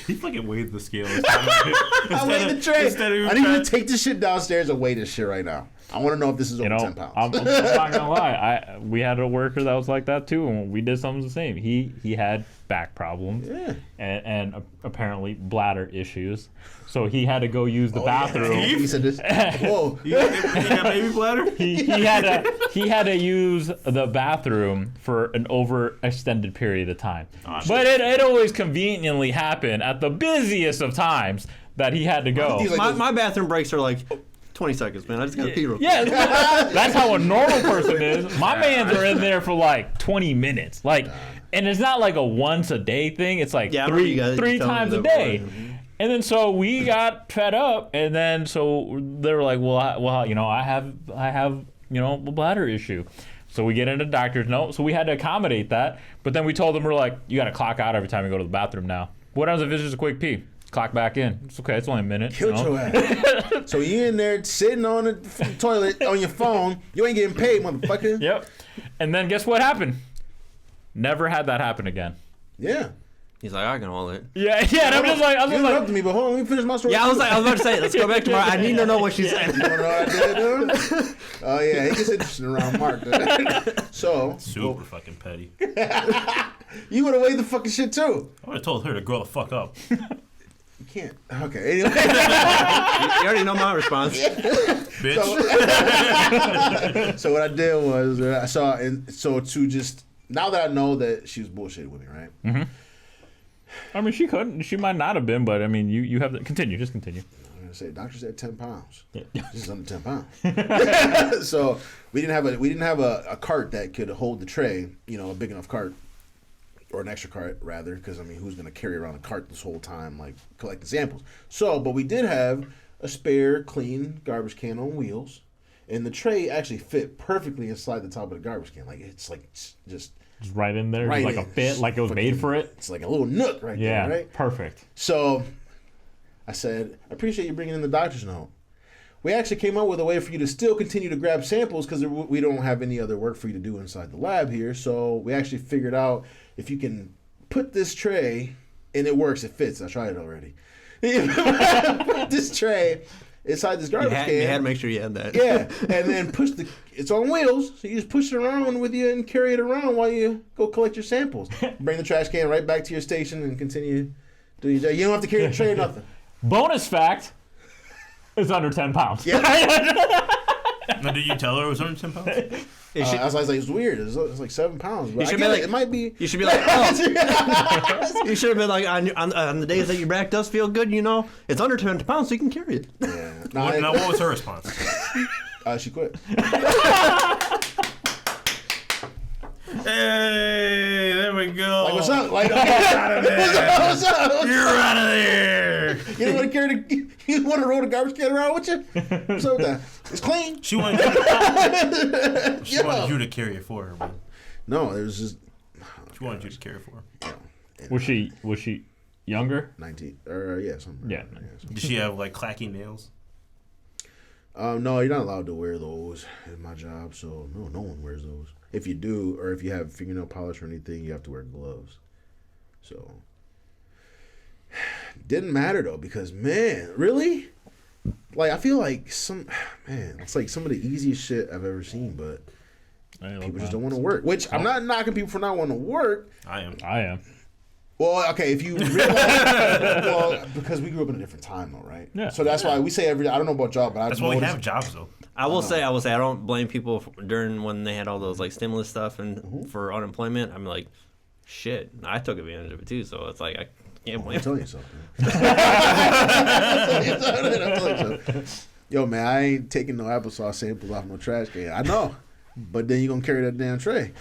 He fucking weighed the scale. I weighed the tray. I need you to take this shit downstairs and weigh this shit right now. I want to know if this is over 10 pounds. I'm not gonna lie. We had a worker that was like that too, and we did something the same. He had back problems and apparently bladder issues, so he had to go use the bathroom. Yeah. He said this. Whoa, you got baby bladder? He had to use the bathroom for an overextended period of time. But it always conveniently happened at the busiest of times that he had to go. Like, my bathroom breaks are like 20 seconds, man. I just gotta pee real quick. Yeah, that's how a normal person is. My mans are in there for like 20 minutes. And it's not like a once a day thing. It's like three times a day. And then so we got fed up, and then so they were like, well, I have a bladder issue. So we get into doctor's note. So we had to accommodate that. But then we told them, we're like, you got to clock out every time you go to the bathroom now. What happens if it's just a quick pee? Clock back in. It's okay. It's only a minute. Killed your ass. So you in there sitting on the toilet on your phone. You ain't getting paid, motherfucker. Yep. And then guess what happened? Never had that happen again. Yeah. He's like, I can hold it. Yeah. And I'm just like, you interrupted me, but hold on, let me finish my story. Yeah, I was about to say, let's go back to Mark. I need to know what she's saying. You want to know what I did, dude? Oh yeah, he gets interested around Mark. So super fucking petty. You would have weighed the fucking shit too. I would have told her to grow the fuck up. You can't. Okay. Anyway. You already know my response. Bitch. So what I did was I saw, and so to just now that I know that she was bullshitting with me, right? Mm-hmm. I mean, she couldn't. She might not have been, but I mean, you have to continue. Just continue. I'm gonna say, doctor said 10 pounds. Yeah. This is under 10 pounds. So we didn't have a cart that could hold the tray. A big enough cart. Or an extra cart, rather, because, I mean, who's going to carry around a cart this whole time, like, collecting samples? So, but we did have a spare, clean garbage can on wheels, and the tray actually fit perfectly inside the top of the garbage can. Like, it's, like, just right in there, right like in. a fit, like it was made for it. It's like a little nook right there, right? Perfect. So, I said, I appreciate you bringing in the doctor's note. We actually came up with a way for you to still continue to grab samples because we don't have any other work for you to do inside the lab here. So, we actually figured out if you can put this tray, and it works, it fits. I tried it already. Put this tray inside this garbage can. You had to make sure you had that. Yeah, and then it's on wheels, so you just push it around with you and carry it around while you go collect your samples. Bring the trash can right back to your station and continue doing your job. You don't have to carry the tray or nothing. Bonus fact, it's under 10 pounds. Yeah. Now, did you tell her it was under 10 pounds? I was like, it's weird. It's like 7 pounds. But it might be. You should be like, oh. You should have been like, on the days that your back does feel good, it's under 10 pounds, so you can carry it. Yeah. Now, what was her response? She quit. Hey, there we go. Like, what's up? Like, out of there. What's up? You're out of there. You don't want to carry you want to roll the garbage can around with you? What's up with that? It's clean. She wanted you to carry it for her, man. No, it was just. She wanted you to carry it for her. Yeah. Was she younger? 19 or something. Yeah. Did she have like clacky nails? No, you're not allowed to wear those in my job, so no one wears those. if you do, or if you have fingernail polish or anything, you have to wear gloves. So didn't matter though, because man, really, like I feel like it's like some of the easiest shit I've ever seen, but people just don't want to work. Which I'm not knocking people for not wanting to work. I am. Well, okay, if you realize, because we grew up in a different time though, right? Yeah. So that's why we say I don't know about job, but that's why we have jobs though. I will say, I don't blame people during when they had all those like stimulus stuff and for unemployment. I'm like, shit, I took advantage of it too. So it's like I can't blame. I'm telling you something. I'm telling you something. Yo, man, I ain't taking no applesauce samples off no trash can. I know, but then you gonna carry that damn tray.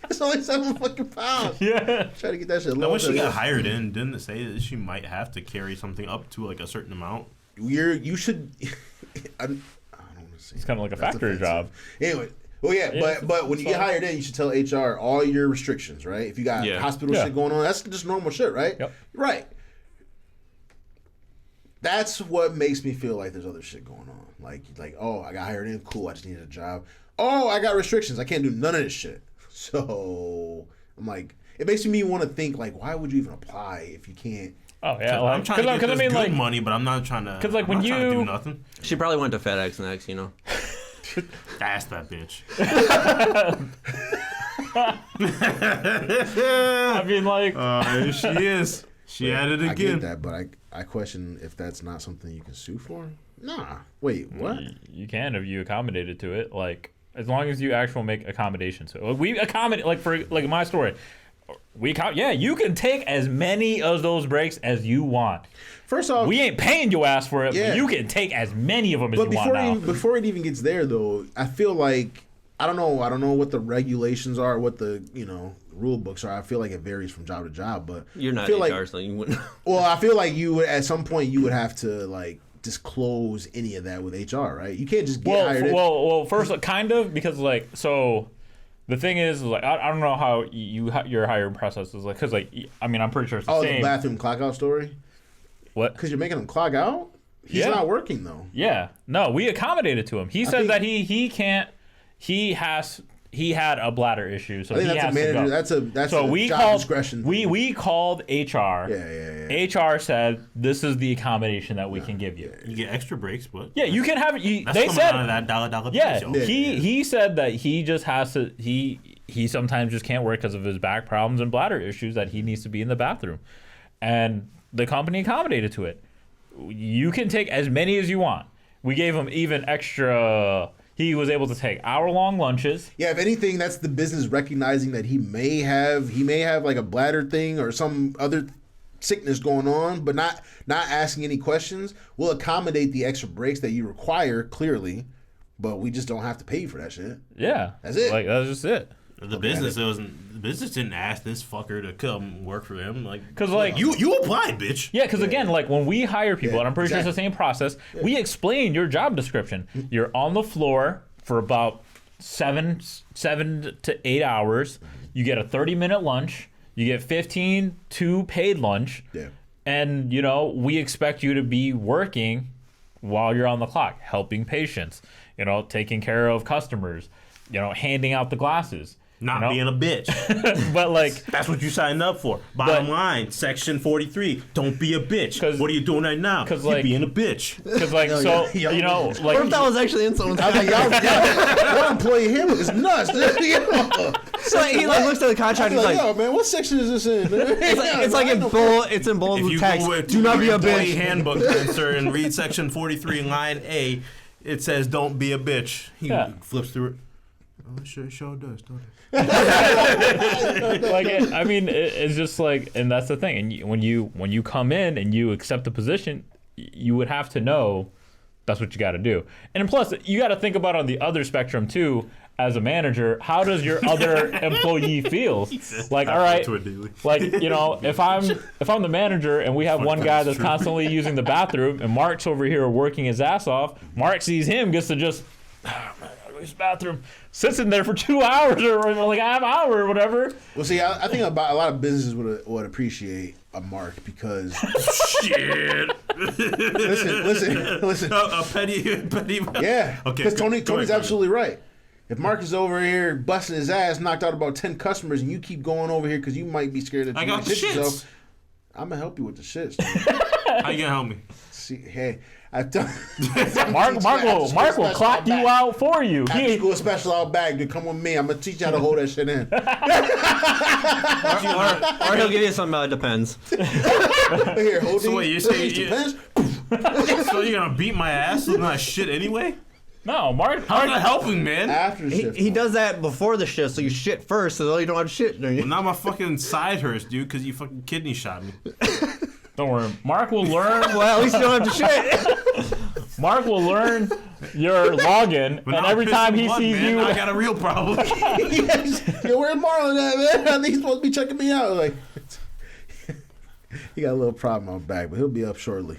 It's only 7 fucking pounds. Yeah. Try to get that shit low. Now, when she got hired in, didn't it say that she might have to carry something up to like a certain amount? You should. I don't want to say. It's kind of like a factory job. Anyway, well, yeah, but when you get hired in, you should tell HR all your restrictions, right? If you got hospital shit going on, that's just normal shit, right? Yep. Right. That's what makes me feel like there's other shit going on. Like, oh, I got hired in, cool. I just needed a job. Oh, I got restrictions. I can't do none of this shit. So I'm like, it makes me want to think like, why would you even apply if you can't? Oh yeah, like, I'm trying to get this good money, but I'm not trying to. Because like when you do nothing. She probably went to FedEx next, you know. Ask that bitch. I mean, like, she is. She at it again. I get that, but I question if that's not something you can sue for. Nah. Wait, what? You can if you accommodated to it, like. As long as you actually make accommodations. So we accommodate, like for like my story, you can take as many of those breaks as you want. First off, we ain't paying your ass for it, but you can take as many of them as you want now. Before it even gets there, though, I feel like I don't know what the regulations are, what the rule books are. I feel like it varies from job to job, but you're not HR, so you wouldn't. Well, I feel like you would at some point you would have to like disclose any of that with HR, right? You can't just get hired. Well, first, kind of, because like, so the thing is, like, I don't know how your hiring process is like, because like, I mean, I'm pretty sure it's the same. The bathroom clock out story. What? Because you're making him clock out. He's not working though. Yeah, no, we accommodated to him. He said that he can't. He had a bladder issue, so he has to go. That's so we called discretion. We called HR. Yeah. HR said this is the accommodation that we can give you. You get extra breaks, but yeah, you can have. They said out of that dollar. He said that he just has to. He sometimes just can't work because of his back problems and bladder issues. That he needs to be in the bathroom, and the company accommodated to it. You can take as many as you want. We gave him even extra. He was able to take hour-long lunches. Yeah, if anything, that's the business recognizing that he may have like a bladder thing or some other sickness going on, but not asking any questions. We'll accommodate the extra breaks that you require, clearly, but we just don't have to pay you for that shit. Yeah, that's it. Like that's just it. The business didn't ask this fucker to come work for them, like, because like you applied, bitch. Yeah, because again, like when we hire people, and I'm pretty sure it's the same process. We explain your job description. You're on the floor for about 7 to 8 hours. You get a 30-minute lunch. You get 15 to paid lunch. Yeah. And we expect you to be working while you're on the clock, helping patients. Taking care of customers. Handing out the glasses. Not being a bitch. But like that's what you signed up for. Bottom line, section 43. Don't be a bitch. What are you doing right now? Because you're being a bitch. Because like like what if that was actually in someone's contract? Y'all employee handbook is nuts. So he like looks at the contract. He's like, "Yo, man, what section is this in?" It's in bold text. Do not be a bitch. Handbook, sir, and read section 43, line A. It says, "Don't be a bitch." He flips through it. Oh, it sure does, don't it? I mean, it's just like, and that's the thing. And when you come in and you accept the position, you would have to know that's what you got to do. And plus, you got to think about on the other spectrum too. As a manager, how does your other employee feel? Like, all right, like if I'm the manager and we have one guy that's constantly using the bathroom and Mark's over here working his ass off, Mark sees him, gets to just use the bathroom, sits in there for 2 hours or like a half hour or whatever. Well, see, I think about a lot of businesses would appreciate a Mark because shit. Listen. A petty. Yeah. Okay. Because Go Tony's ahead. absolutely right. If Mark is over here busting his ass, knocked out about 10 customers, and you keep going over here because you might be scared that I you got might the shit shits. yourself, I'm gonna help you with the shits. How you gonna help me? See, hey, I've done. Mark will clock you out for you. After school special out back, dude. Come with me. I'm gonna teach you how to hold that shit in. Or he'll give you some. Depends. Here, hold So wait, you're saying depends. so you're gonna beat my ass with my shit anyway? No, Mark. How's that helping, man? After the shift. He does that before the shift, so you shit first, so you don't have shit. Do you? Well, now my fucking side hurts, dude, because you fucking kidney shot me. Don't worry. Mark will learn. Well, at least you don't have to shit. Mark will learn your login, But and now every I'm time he pissing blood, sees man. you, I got a real problem. Yes. Yo, where's Marlon at, man? I think he's supposed to be checking me out. Like, he got a little problem on back, but he'll be up shortly.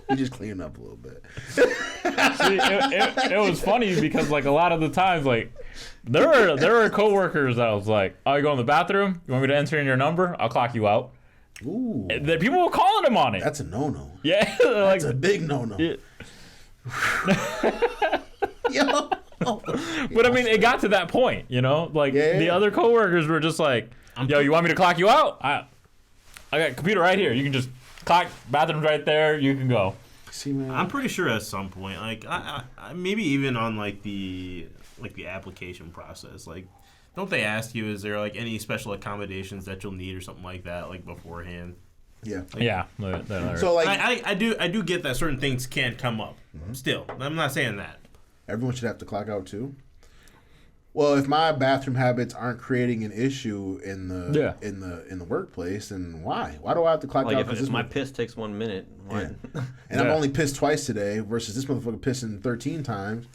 He just cleaned up a little bit. See, it was funny because like a lot of the times, like there were coworkers that I was like, "Oh, you go in the bathroom? You want me to enter in your number? I'll clock you out." Ooh, The people were calling him on it. that's a no-no. Yeah, like That's a big no-no. yeah. Yo. But I mean, it got to that point, you know. Like Yeah. the other coworkers were just like, "Yo, you want me to clock you out? I got a computer right here. You can just clock. Bathroom's right there. You can go." See, man. I'm pretty sure at some point, like I maybe even on like the application process, like don't they ask you, is there like any special accommodations that you'll need or something like that, like beforehand? Yeah. Yeah. So, like, I do get that certain things can come up. Still, I'm not saying that. everyone should have to clock out too. Well, if my bathroom habits aren't creating an issue in the in the workplace, then why? Why do I have to clock Like out? if my piss takes 1 minute, why? Yeah. And I've only pissed twice today versus this motherfucker pissing 13 times.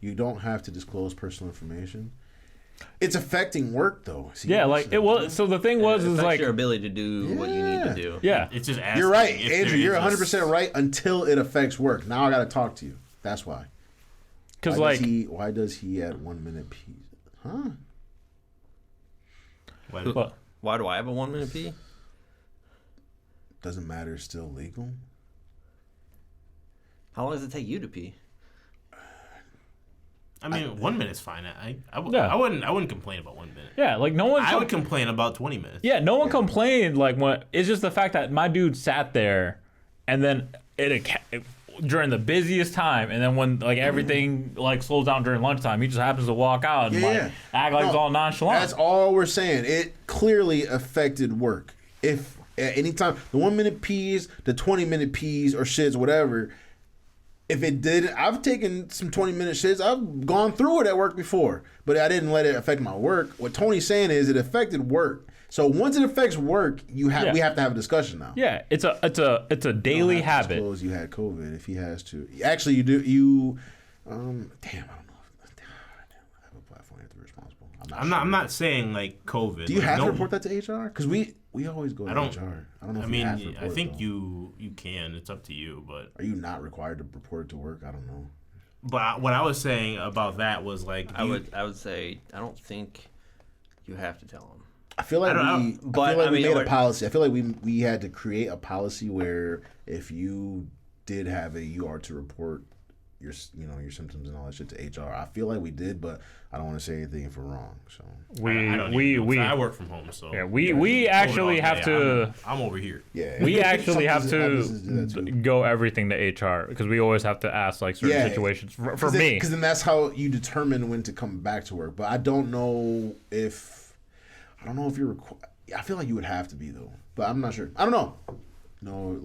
You don't have to disclose personal information. It's affecting work though. See, Yeah, like it was. So the thing was, It is affects like, your ability to do what you need to do. yeah, It's just asking. You're right, if Andrew. there You're is 100% right until it affects work. Now I got to talk to you. That's why. because Why like does he at 1 minute piece? Huh? But- Why do I have a 1 minute pee? Doesn't matter. It's still legal. How long does it take you to pee? I mean, 1 minute's fine. I Yeah. wouldn't complain about 1 minute. yeah, like no one. I would complain about 20 minutes. Yeah, no one complained. Like when it's just the fact that my dude sat there, and then during the busiest time, and then when like everything like slows down during lunchtime, he just happens to walk out and like act like it's all nonchalant. That's all we're saying. It clearly affected work. If at any time the 1 minute peas, the 20-minute peas or shits, whatever. If it didn't, I've taken some 20-minute shits. I've gone through it at work before, but I didn't let it affect my work. What Tony's saying is it affected work. So once it affects work, we have to have a discussion now. Yeah, it's a daily habit. Suppose you had COVID if he has to. Actually, you do. Damn, I don't know. I have a platform. You have to be responsible. I'm not saying like COVID. Do you like, have no, to report that to HR? Because we always go to don't- HR. I don't know. I If mean, you have to report I think though. you can. It's up to you, but. Are you not required to report it to work? I don't know. But what I was saying about that was like I would say I don't think you have to tell them. I feel like we made a policy. I feel like we had to create a policy where if you did have you are to report your symptoms and all that shit to HR. I feel like we did, but I don't want to say anything if we're wrong. So I work from home, so yeah, we actually have to. I'm over here. Yeah, We actually have businesses do that to too. go everything to HR because we always have to ask like certain situations. For me, because then that's how you determine when to come back to work. But I don't know if you're. I feel like you would have to be though, but I'm not sure. I don't know. No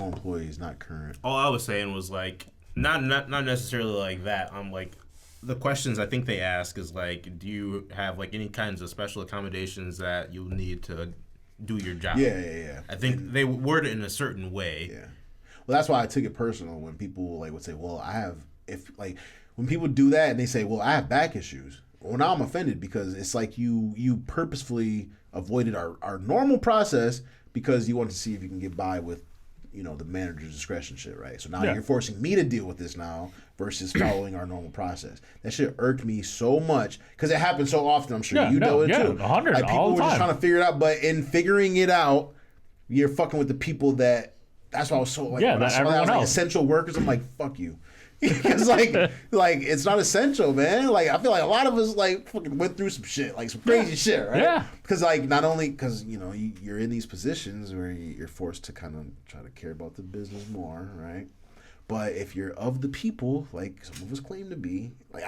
employees, not current. All I was saying was like not necessarily like that. I'm like the questions I think they ask is like, do you have like any kinds of special accommodations that you'll need to do your job? Yeah. I think they word it in a certain way. Yeah. Well, that's why I took it personal when people like would say, "Well, when people do that and they say, "Well, I have back issues." Well, now I'm offended because it's like you purposefully avoided our normal process because you want to see if you can get by with, the manager's discretion shit, right? So now you're forcing me to deal with this now versus following our normal process. That shit irked me so much because it happens so often. I'm sure you dealt with it too. 100 Like people all the were just time. trying to figure it out, but in figuring it out, you're fucking with the people that that's why I was so like, Yeah, when I that saw that, I everyone was like, else. essential workers. I'm like, fuck you. Because like it's not essential, man. Like I feel like a lot of us like fucking went through some shit, like some crazy shit, right? Yeah. Because like not only because you're in these positions where you're forced to kind of try to care about the business more, right? But if you're of the people, like some of us claim to be, like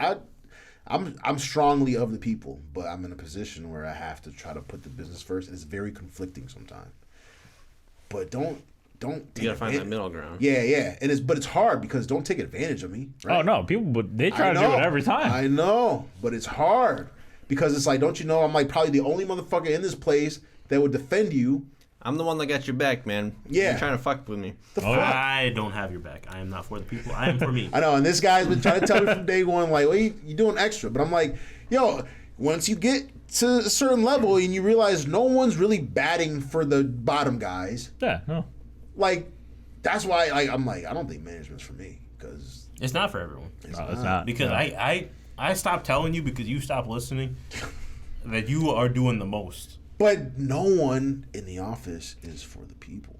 I'm strongly of the people, but I'm in a position where I have to try to put the business first, and it's very conflicting sometimes. But don't. You gotta find that middle ground. Yeah, but it's hard because don't take advantage of me. Right? Oh no, but they try to do it every time. I know, but it's hard because it's like, don't you know? I'm like probably the only motherfucker in this place that would defend you. I'm the one that got your back, man. Yeah. You're trying to fuck with me. I don't have your back. I am not for the people. I am for me. I know, and this guy's been trying to tell me from day one, like, well, you doing extra, but I'm like, yo, once you get to a certain level and you realize no one's really batting for the bottom guys. Yeah, no. Like, that's why I'm like, I don't think management's for me because It's not for everyone. It's not. Because no. I stopped telling you because you stopped listening that you are doing the most. But no one in the office is for the people.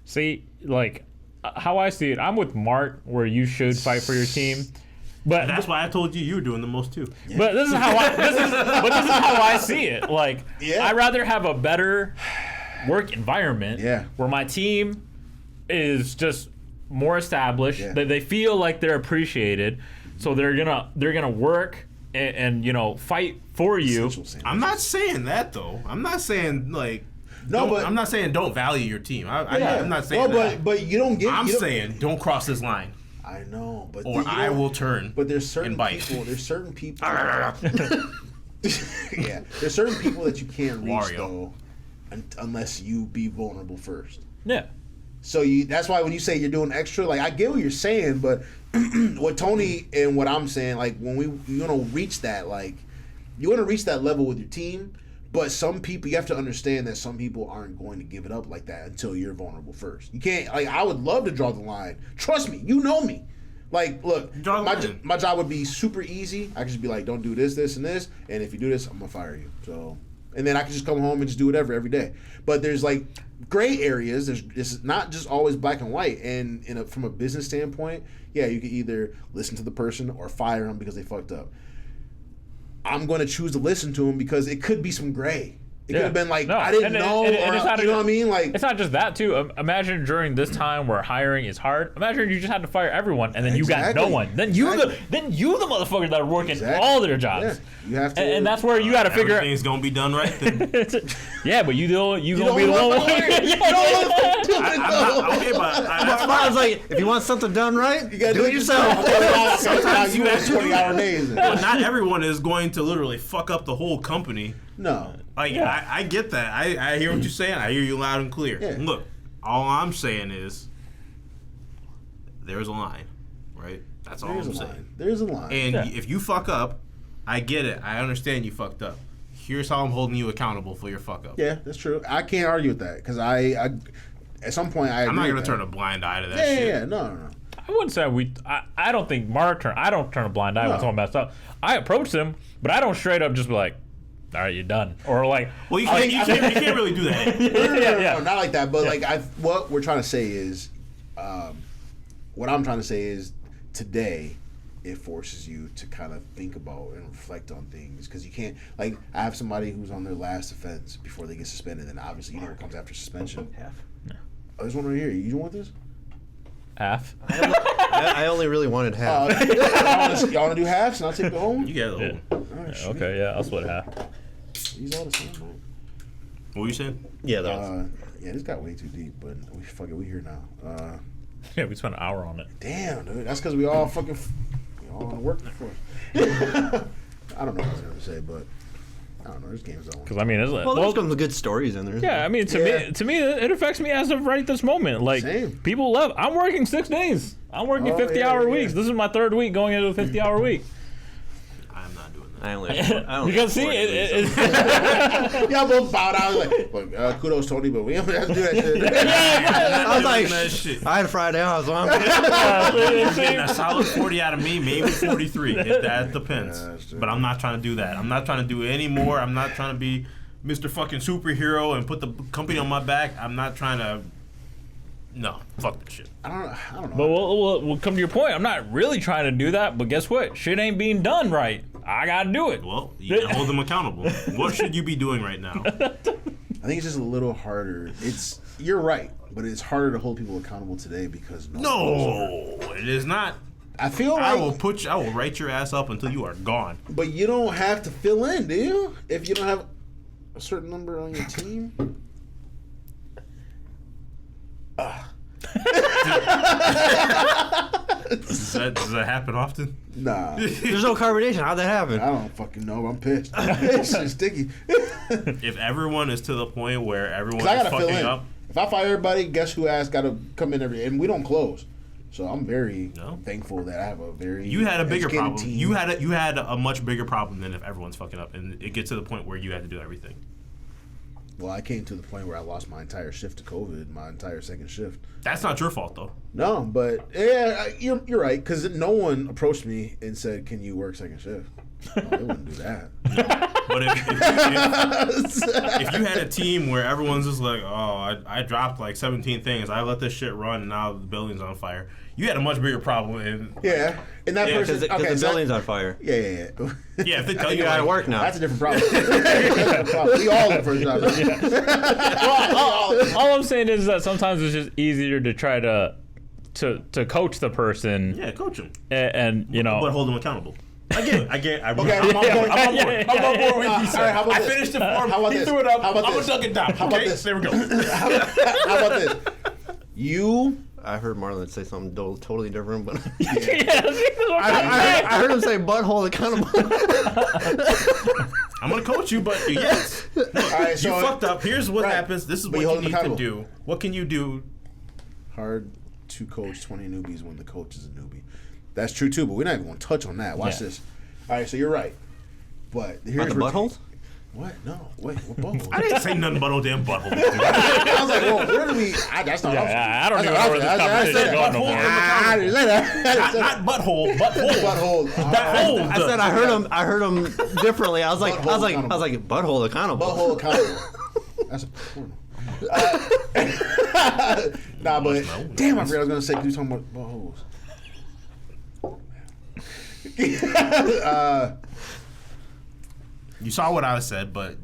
See, like, how I see it, I'm with Mark where you should fight for your team. But That's why I told you were doing the most too. But this is how I see it. Like, Yeah. I'd rather have a better work environment where my team is just more established, that they feel like they're appreciated, so they're gonna work and fight for you. I'm not saying that though. I'm not saying like I'm not saying don't value your team. I'm not saying that. But you don't get. I'm saying don't cross this line. I know, but or I will turn. But there's certain people. There's certain people. Yeah, there's certain people that you can't reach though, unless you be vulnerable first. Yeah. So that's why when you say you're doing extra, like I get what you're saying, but what Tony and what I'm saying, like when you want to reach that, like you want to reach that level with your team, but some people you have to understand that some people aren't going to give it up like that until you're vulnerable first. You can't like I would love to draw the line. Trust me, you know me. Like, look, my job would be super easy. I could just be like, don't do this, this, and this, and if you do this, I'm gonna fire you. So, and then I can just come home and just do whatever every day. But there's like gray areas. It's not just always black and white. And from a business standpoint, yeah, you can either listen to the person or fire them because they fucked up. I'm going to choose to listen to them because it could be some gray. It could have been like, I didn't know, you know what I mean? Like, it's not just that, too. Imagine during this time where hiring is hard, imagine you just had to fire everyone, and then you got no one. Then you the motherfuckers that are working all their jobs. Yeah. You have to, and that's where you got to figure out. Everything's going to be done right then. Yeah, but you going to be the one. Okay, but I was like, if you want something done right, you got to do it yourself. Sometimes you have 20-hour days. But not everyone is going to literally fuck up the whole company. No. Like, I get that. I hear what you're saying. I hear you loud and clear. Yeah. Look, all I'm saying is there's a line, right? That's all I'm saying. There's a line. And if you fuck up, I get it. I understand you fucked up. Here's how I'm holding you accountable for your fuck up. Yeah, that's true. I can't argue with that because I at some point I'm not gonna turn a blind eye to that shit. Yeah, no. I wouldn't say I don't think I don't turn a blind eye when someone messed up. I approach them, but I don't straight up just be like, all right, you're done. Or like, well, you can't really do that. No, not like that. But like, what we're trying to say is, what I'm trying to say is, today, it forces you to kind of think about and reflect on things because you can't. Like, I have somebody who's on their last offense before they get suspended, and obviously, you know what comes after suspension. Oh, there's one right here. You want this? Half. I only really wanted half. Y'all want to do halves, and I'll take the whole one? You get the whole one. Right, okay, yeah, I'll split half. These all the same, man. What were you saying? Yeah, yeah, this got way too deep, but we here now. Yeah, we spent an hour on it. Damn, dude, that's because we all want to work for it. I don't know what I was gonna say, but I don't know. This game's on. Because I mean, there's some good stories in there. Yeah, I mean, to me, it affects me as of right this moment. Like, people love. I'm working 6 days. I'm working 50-hour weeks. This is my 3rd week going into a 50-hour week. I'm not doing that. I only because see, y'all both bowed out like, kudos Tony, but we don't have to do that shit. I was like, I had a Friday off, so I'm getting a solid 40 out of me, maybe 43. That depends. But I'm not trying to do that. I'm not trying to do any more. I'm not trying to be Mr. fucking superhero and put the company on my back. I'm not trying to No, fuck that shit. I don't know. But we'll come to your point. I'm not really trying to do that, but guess what? Shit ain't being done right. I gotta do it. Well, you gotta hold them accountable. What should you be doing right now? I think it's just a little harder. You're right, but it's harder to hold people accountable today because No, it is not. I feel like I will write your ass up until you are gone. But you don't have to fill in, do you? If you don't have a certain number on your team. Does that happen often? Nah. There's no carbonation. How'd that happen? I don't fucking know. I'm pissed. It's sticky. If everyone is to the point where everyone I is gotta fill fucking in. up, If I fire everybody, guess who has got to come in and we don't close. So I'm very thankful that I have a very you had a bigger problem. team. You had a much bigger problem than if everyone's fucking up, and it gets to the point where you had to do everything. Well, I came to the point where I lost my entire shift to COVID, my entire second shift. That's not your fault though. No, but yeah, you're right because no one approached me and said, "Can you work second shift?" No, they wouldn't do that. But if you had a team where everyone's just like, oh, I dropped like 17 things, I let this shit run, and now the building's on fire. You had a much bigger problem. And Yeah, and that person Because the building's on fire. Yeah. yeah, if they tell You you gotta like, work now. That's a different problem. We all look for a job. All I'm saying is that sometimes it's just easier to try to coach the person. yeah, coach them, And you know. but hold them accountable. I get it. Okay. I'm on board. I'm on board. I'm on board with you, All sir. right, how about I this? finished the form. How about He this? threw it up. How about I'm this? gonna dunk it down. How about Okay? this? There we go. How about this? You. I heard Marlon say something totally different, but Yeah, I heard him say butthole accountable. I'm gonna coach you, but yes, look, All right, so you fucked up. Here's what right. happens. This is But what you you hold them need to accountable. do. What can you do? Hard to coach 20 newbies when the coach is a newbie. That's true too, but we're not even going to touch on that. Watch this. All right, so you're right. But here's About the buttholes? What? No. Wait. What butthole? I didn't say nothing but no damn butthole. Dude. I was like, well, where do we? That's not. I don't even know where this conversation is going no more. I didn't say that. Not butthole, butthole. Butthole. Butthole. I said I heard him differently. I was like butthole accountable. Butthole accountable. That's a porno. Nah, but damn, I forgot I was gonna say. 'Cause you talking about buttholes. You saw what I said, but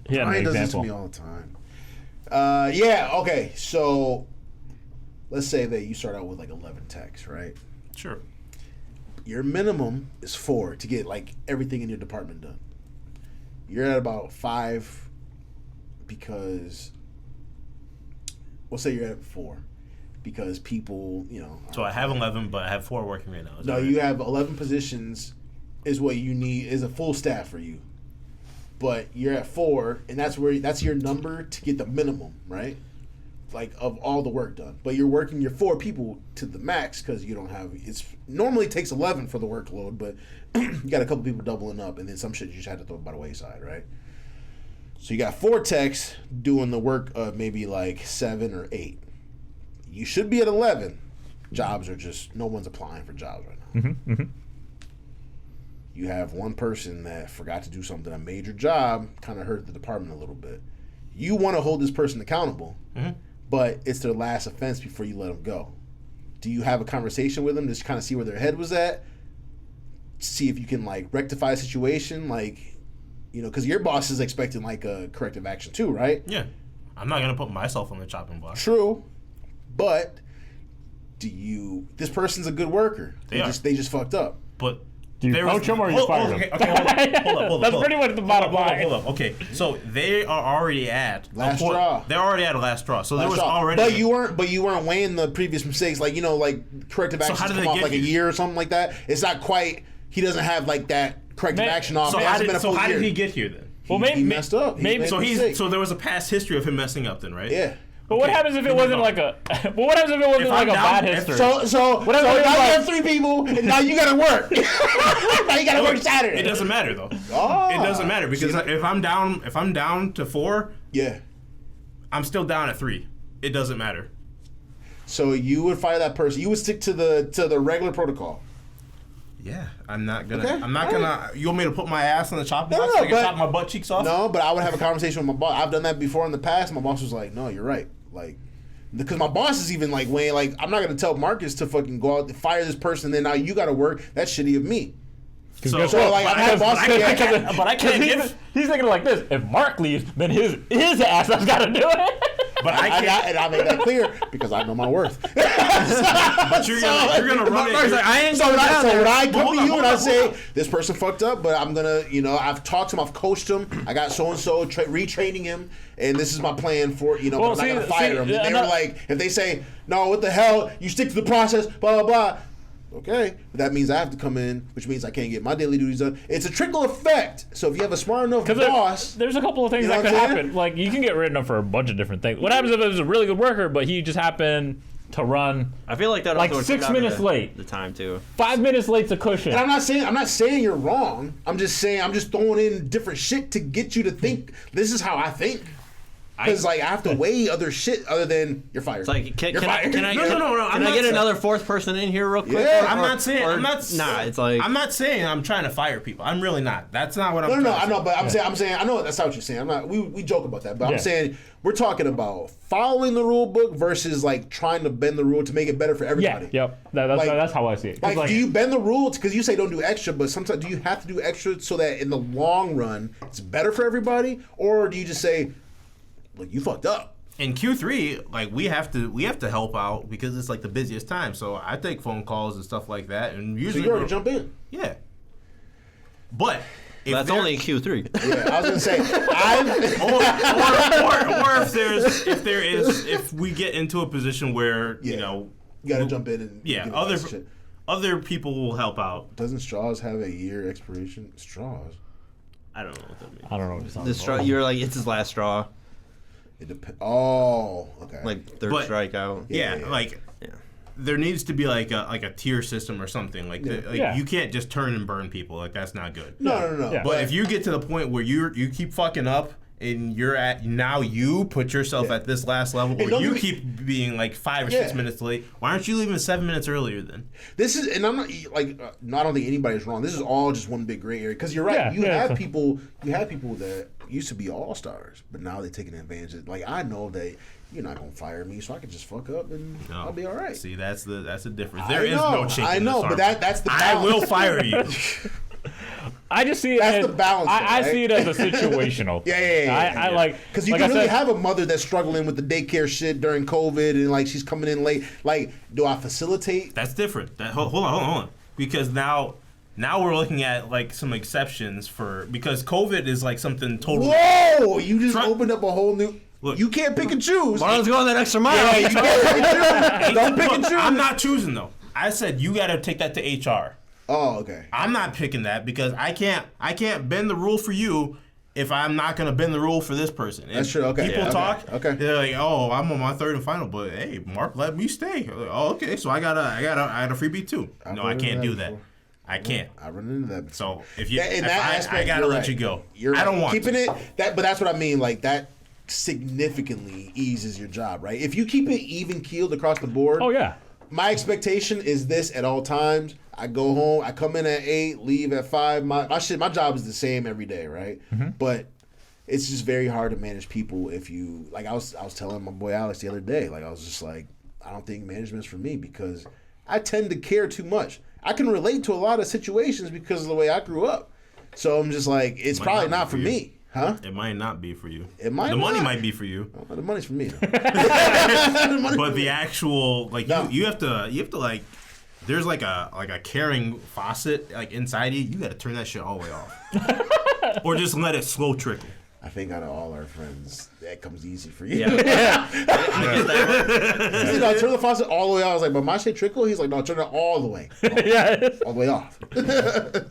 He had Brian an does this to example. me all the time. Yeah. Okay. So let's say that you start out with like 11 techs, right? sure. Your minimum is 4 to get like everything in your department done. You're at about 5 because we'll say you're at 4 because people, So I have 11, but I have 4 working right now. Is No, that right? you have 11 positions is what you need is a full staff for you. But you're at 4 and that's your number to get the minimum, right? Like of all the work done. But you're working your 4 people to the max because you don't have it's normally takes 11 for the workload, but you got a couple people doubling up and then some shit you just had to throw by the wayside, right? So you got 4 techs doing the work of maybe like 7 or 8. You should be at 11. Jobs are just no one's applying for jobs right now. You have one person that forgot to do something, a major job, kind of hurt the department a little bit. You want to hold this person accountable, but it's their last offense before you let them go. Do you have a conversation with them to kind of see where their head was at? See if you can like rectify a situation, like, because your boss is expecting like a corrective action too, right? Yeah. I'm not going to put myself on the chopping block. True, but this person's a good worker. They just fucked up. But Do you coach them or you fire them? Okay, hold up. That's pretty much the bottom line. Hold up. Okay, so they are already at Last straw. They're already at a last straw. So there was But already. you weren't weighing the previous mistakes, like corrective actions how did come they off get like a here? year or something like that. It's not quite. He doesn't have like that corrective action off. So It how hasn't did been a full year. he get here then? Well, He messed up. He made a mistake. So there was a past history of him messing up then, right? Yeah. But what happens if it wasn't like a? Well, what happens if it wasn't If like I'm a down- bad if- history? So Whatever now it you is, like- have 3 people, and now you gotta work. Now you gotta work Saturday. It doesn't matter though. Oh. It doesn't matter because if I'm down to 4, Yeah. I'm still down at 3. It doesn't matter. So you would fire that person. You would stick to the regular protocol. Yeah, I'm not gonna. Okay, I'm not all gonna. You want me to put my ass on the chopping block No, so I can but- chop my butt cheeks off? No, but I would have a conversation with my boss. I've done that before in the past. My boss was like, "No, you're right." Like, because my boss is even like, "Wayne, like, I'm not gonna tell Marcus to fucking go out and fire this person. Then now you got to work. That's shitty of me." So, like, but I'm not boss. but I can't give. He's thinking like this: if Mark leaves, then his ass has got to do it. But I can't. And I make that clear because I know my worth. But you're gonna run Mark's it. like, I ain't So going down there. when I come Hold to on, you hold and I on, say hold on. this person fucked up, but I'm gonna, I've talked to him, I've coached him, I got so and so retraining him, and this is my plan for, but Well, I'm not gonna see, fire him. And they were like, if they say no, what the hell, you stick to the process, blah blah blah. Okay, but that means I have to come in, which means I can't get my daily duties done. It's a trickle effect. So if you have a smart enough boss, There's a couple of things You know that could what I'm saying? happen. Like, you can get written up for a bunch of different things. What happens if it was a really good worker, but he just happened to run I feel like that like also 6 comes down to minutes late? The time too. 5 minutes late's a cushion. and I'm not saying you're wrong. I'm just saying I'm just throwing in different shit to get you to think this is how I think. Because like I have to weigh other shit other than you're fired. It's like, can You're I fired. can I No, can I'm I not get saying- another fourth person in here real quick? Yeah. I'm not saying. Nah, it's like I'm not saying I'm trying to fire people. I'm really not. That's not what I'm. No, trying I to know, say. but I'm saying, I know that's not what you're saying. I'm not. We joke about that, but Yeah. I'm saying we're talking about following the rule book versus like trying to bend the rule to make it better for Yeah, everybody. yep. Like- That's how I see it. 'Cause, Like, do you bend the rule because you say don't do extra, but sometimes do you have to do extra so that in the long run it's better for everybody, or do you just say, look, you fucked up? In Q3, like we have to help out because it's like the busiest time. So I take phone calls and stuff like that, and So usually you already jump in. Yeah. But if that's there- only Q3. Yeah, I was gonna say or if we get into a position where Yeah. you gotta jump in and yeah get other that shit. other people will help out. Doesn't straws have a year expiration? Straws. I don't know what that means. I don't know what you're talking The straw, about. you're like it's his last straw, It depends. Oh, okay. like third But- strikeout. Yeah, Yeah. like Yeah. there needs to be like a tier system or something like that. Like Yeah. you can't just turn and burn people. Like that's not good. no. Yeah. But if you get to the point where you keep fucking up and you're at now you put yourself Yeah. at this last level Hey, where don't you get me- keep being like 5 or Yeah. 6 minutes late, why aren't you leaving 7 minutes earlier then? This is, and I'm not like, I don't think anybody's wrong. This is all just one big gray area. Because you're right. Yeah, you yeah, have so- people that used to be all stars, but now they're taking advantage of. Like I know that you're not gonna fire me, so I can just fuck up and No. I'll be all right. See, that's the difference. I There is know, no chink I in know, this but armor. that's the I balance. will fire you. I just see it That's as, the balance, I though, see it as a situational. Yeah. I like Because you like can I really said, have a mother that's struggling with the daycare shit during COVID, and like she's coming in late. Like, do I facilitate? That's different. Hold on. Because now we're looking at like some exceptions for because COVID is like something totally. Whoa! You just Try- opened up a whole new. Look. You can't pick and choose. Marlon's going that extra mile. Yeah, you can't pick and choose. Don't pick and Look, choose. I'm not choosing though. I said you got to take that to HR. Oh, okay. I'm not picking that because I can't bend the rule for you if I'm not gonna bend the rule for this person. That's If true, okay, People yeah, talk. okay. They're like, oh, I'm on my third and final, but hey, Mark let me stay. Like, oh, okay, so I got a freebie too. No, I run can't into do that that. before. I can't. I run into that. So if you, Yeah, in if that I aspect, gotta you're let right. you go. You're I don't right. want keeping to. it that, but that's what I mean. Like that significantly eases your job, right? If you keep it even keeled across the board. oh yeah, My expectation is this at all times. I go home. I come in at 8, leave at 5. My job is the same every day, right? But it's just very hard to manage people if you like. I was telling my boy Alex the other day. Like I was just like, I don't think management's for me because I tend to care too much. I can relate to a lot of situations because of the way I grew up. So I'm just like, it's Might probably not not be for for you. me, huh? It might not be for you. It might The money not. might be for you, The money's for me. but the actual like No. you have to like. There's like a caring faucet like inside you. You got to turn that shit all the way off, or just let it slow trickle. I think out of all our friends, that comes easy for you. Yeah. He said, no, turn the faucet all the way off. I was like, but my shit trickle? He's like, no, turn it all the way. yeah. All the way off.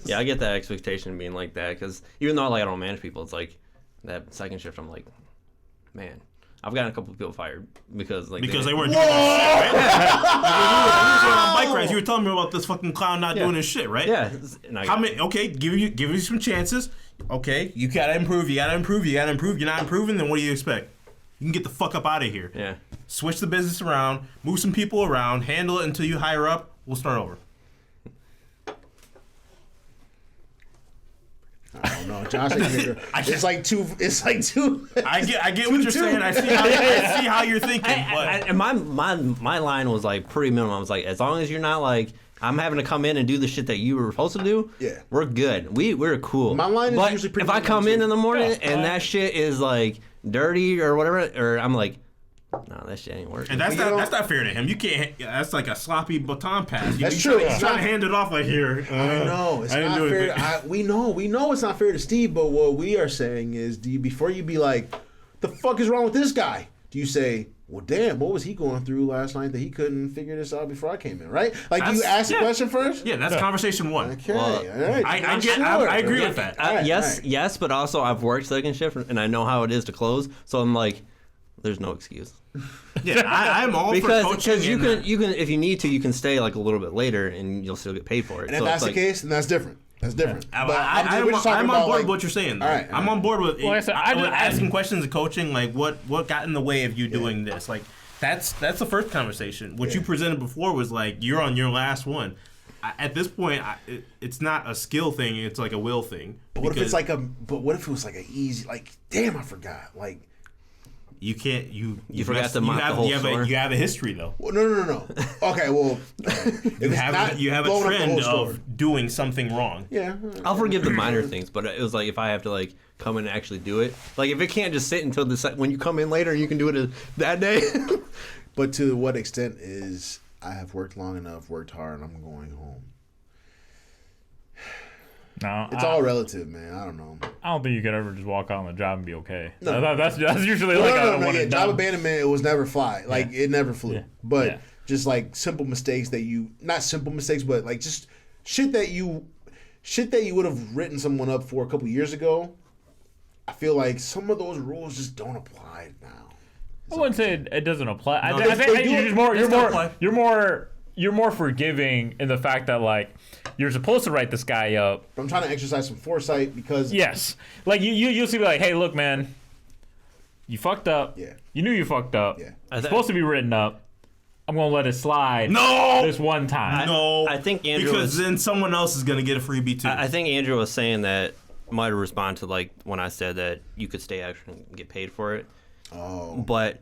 Yeah, I get that expectation being like that because even though like I don't manage people, it's like that second shift. I'm like, man, I've gotten a couple of people fired because like Because they weren't doing their shit, right? Like, when we were on bike rides, you were telling me about this fucking clown not doing his shit, right? yeah. And How many? Okay, give you some chances. Okay, you gotta improve. You're not improving. Then what do you expect? You can get the fuck up out of here. Yeah. Switch the business around. Move some people around. Handle it until you hire up. We'll start over. No, Josh ain't bigger. It's like two. I get what you're saying. I see how you're thinking. And my line was like pretty minimum. I was like, as long as you're not like, I'm having to come in and do the shit that you were supposed to do. Yeah, we're good. We're cool. My line is usually pretty. If I come in the morning and that shit is like dirty or whatever, or I'm like, no, that shit ain't working. And that's not fair to him. You can't. That's like a sloppy baton pass. That's true. He's trying to hand it off like here. I know it's not fair. We know it's not fair to Steve. But what we are saying is, before you be like, the fuck is wrong with this guy? Do you say, well, damn, what was he going through last night that he couldn't figure this out before I came in, right? Like, you ask the question first? Yeah, that's conversation one. Okay, all right. I agree with that. Yes, but also I've worked second shift and I know how it is to close, so I'm like, there's no excuse. Yeah, I'm all for coaching. Because you can, if you need to, you can stay like a little bit later and you'll still get paid for it. And if that's the case, then that's different. That's different. Yeah. I'm on board with what you're saying. All right, I'm on board with asking questions and coaching. Like, what got in the way of you doing this? Like, that's the first conversation. What you presented before was like, you're on your last one. At this point, it's not a skill thing. It's like a will thing. But what if it's like But what if it was like an easy? Like, damn, I forgot. Like. You can't. You forgot to mop the whole store. You have a history though. Well, no. Okay, well, you have a trend of doing something wrong. Yeah, I'll forgive the minor things, but it was like if I have to like come in and actually do it, like if it can't just sit until when you come in later, you can do it that day. But to what extent is I have worked long enough, worked hard, and I'm going home? No, it's all relative, man. I don't know. I don't think you could ever just walk out on the job and be okay. No. That's usually like a one and done. Job abandonment, it was never fly. Like it never flew. Yeah. But just like simple mistakes that not simple mistakes, but like just shit that you would have written someone up for a couple years ago. I feel like some of those rules just don't apply now. I wouldn't say it doesn't apply. I think you're more forgiving in the fact that like you're supposed to write this guy up. I'm trying to exercise some foresight because like you'll see like, hey, look, man, you fucked up. Yeah, you knew you fucked up. Yeah, it's supposed to be written up. I'm gonna let it slide. No, this one time. I think Andrew then someone else is gonna get a freebie too. I think Andrew was saying that might have responded to like when I said that you could stay extra and get paid for it. Oh, but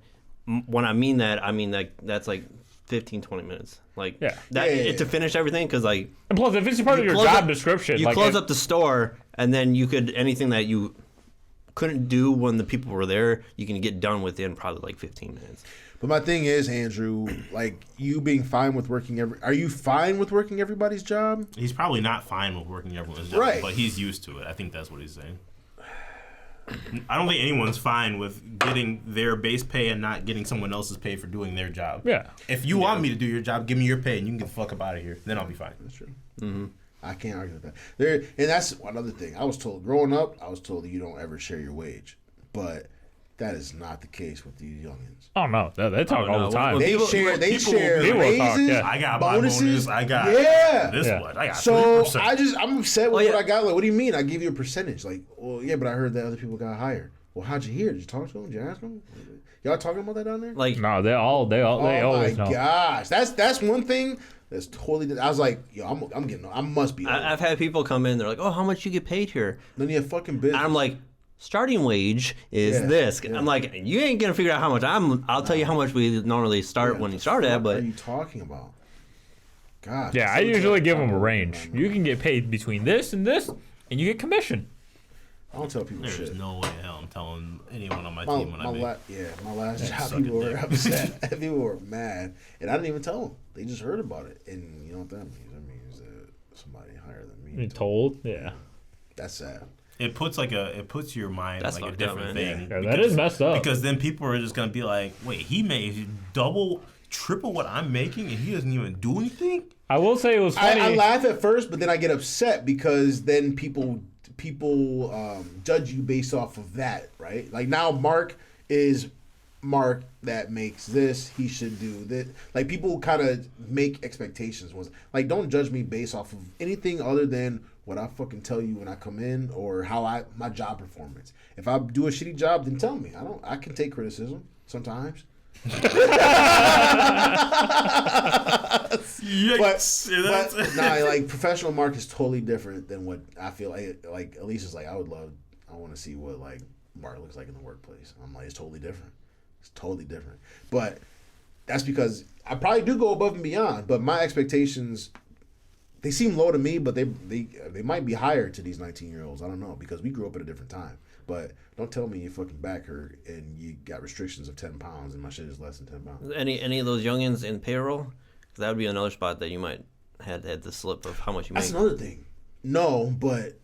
when I mean like that's like 15-20 minutes, like to finish everything, because like, and plus if it's part of your job description, you close up the store and then you could anything that you couldn't do when the people were there, you can get done within probably like 15 minutes. But my thing is, Andrew, like you being fine with working are you fine with working everybody's job? He's probably not fine with working everyone's job, right? But he's used to it. I think that's what he's saying. I don't think anyone's fine with getting their base pay and not getting someone else's pay for doing their job. Yeah. If you want me to do your job, give me your pay and you can get the fuck up out of here. Then I'll be fine. That's true. Mm-hmm. I can't argue with that. And that's another thing. I was told growing up, that you don't ever share your wage. But that is not the case with these youngins. Oh no, they talk all the time. They share raises, I got bonuses. I got this one. I got 3%. I'm upset with what I got. Like, what do you mean? I give you a percentage. Like, well, yeah, but I heard that other people got hired. Well, how'd you hear? Did you talk to them? Did you ask them? Y'all talking about that down there? Like, no, they always know. Oh my gosh, that's one thing. That's totally. I was like, yo, I must be. I've had people come in. They're like, oh, how much you get paid here? None of your fucking business. And I'm like, starting wage is this. Yeah. I'm like, you ain't gonna figure out how much I'll tell you how much we normally start when you start at. But what are you talking about? Gosh. Yeah, I usually give them a range. You can get paid between this, and you get commission. I don't tell people There's shit. no way in hell I'm telling anyone on my team when I make. My last job, people were upset. People were mad, and I didn't even tell them. They just heard about it, and you know what that means? That means that somebody higher than me. Told? Yeah. That's sad. It puts your mind That's like a different thing. Yeah, that is messed up. Because then people are just gonna be like, wait, he made double, triple what I'm making, and he doesn't even do anything. I will say it was funny. I laugh at first, but then I get upset because then people judge you based off of that, right? Like now, Mark is Mark that makes this. He should do this. Like people kind of make expectations. Like, don't judge me based off of anything other than what I fucking tell you when I come in or how my job performance. If I do a shitty job, then tell me. I can take criticism sometimes. Yikes. Nah, like professional Mark is totally different than what I feel like at least it's like I want to see what like Mark looks like in the workplace. I'm like, it's totally different. It's totally different. But that's because I probably do go above and beyond, but my expectations, they seem low to me, but they might be higher to these 19-year-olds. I don't know, because we grew up at a different time. But don't tell me your fucking back hurt and you got restrictions of 10 pounds and my shit is less than 10 pounds. Any of those youngins in payroll? 'Cause that would be another spot that you might had the slip of how much you make. That's another thing. No, but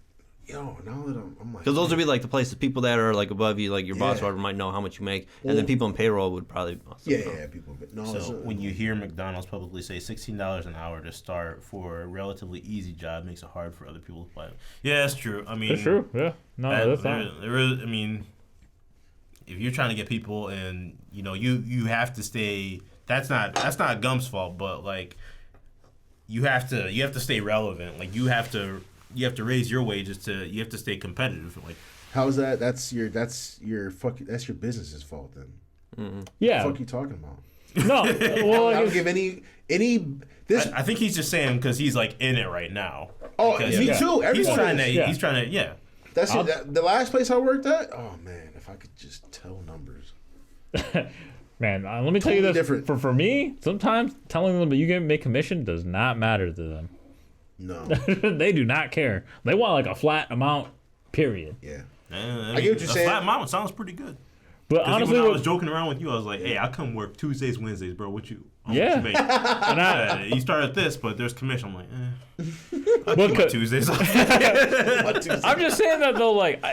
now that I'm like, because those would be like the places, people that are like above you, like your boss or whatever, might know how much you make, and then people in payroll would probably also know. People. No, so when you hear McDonald's publicly say $16 an hour to start for a relatively easy job makes it hard for other people to apply. Yeah, that's true. I mean, that's true. Yeah, no, that's not. There is. I mean, if you're trying to get people, and you have to stay. That's not Gump's fault, but like you have to stay relevant. Like you have to raise your wages you have to stay competitive. Like, how's that? That's your business's fault then. Mm-hmm. Yeah. What the fuck you talking about? No, well, I don't give any this. I think he's just saying because he's like in it right now. Oh, me too. Everyone he's trying is. He's trying to. Yeah. That's it. The last place I worked at. Oh man, if I could just tell numbers. Man, let me tell you this. Different. For me, sometimes telling them that you can make commission does not matter to them. No. They do not care. They want like a flat amount, period. Yeah. I get what you're saying. A flat amount sounds pretty good. But honestly, when I was joking around with you, I was like, hey, I come work Tuesdays, Wednesdays, bro. What you? Yeah. And you start at this, but there's commission. I'm like, I'll keep my Tuesdays. I'm just saying that though, like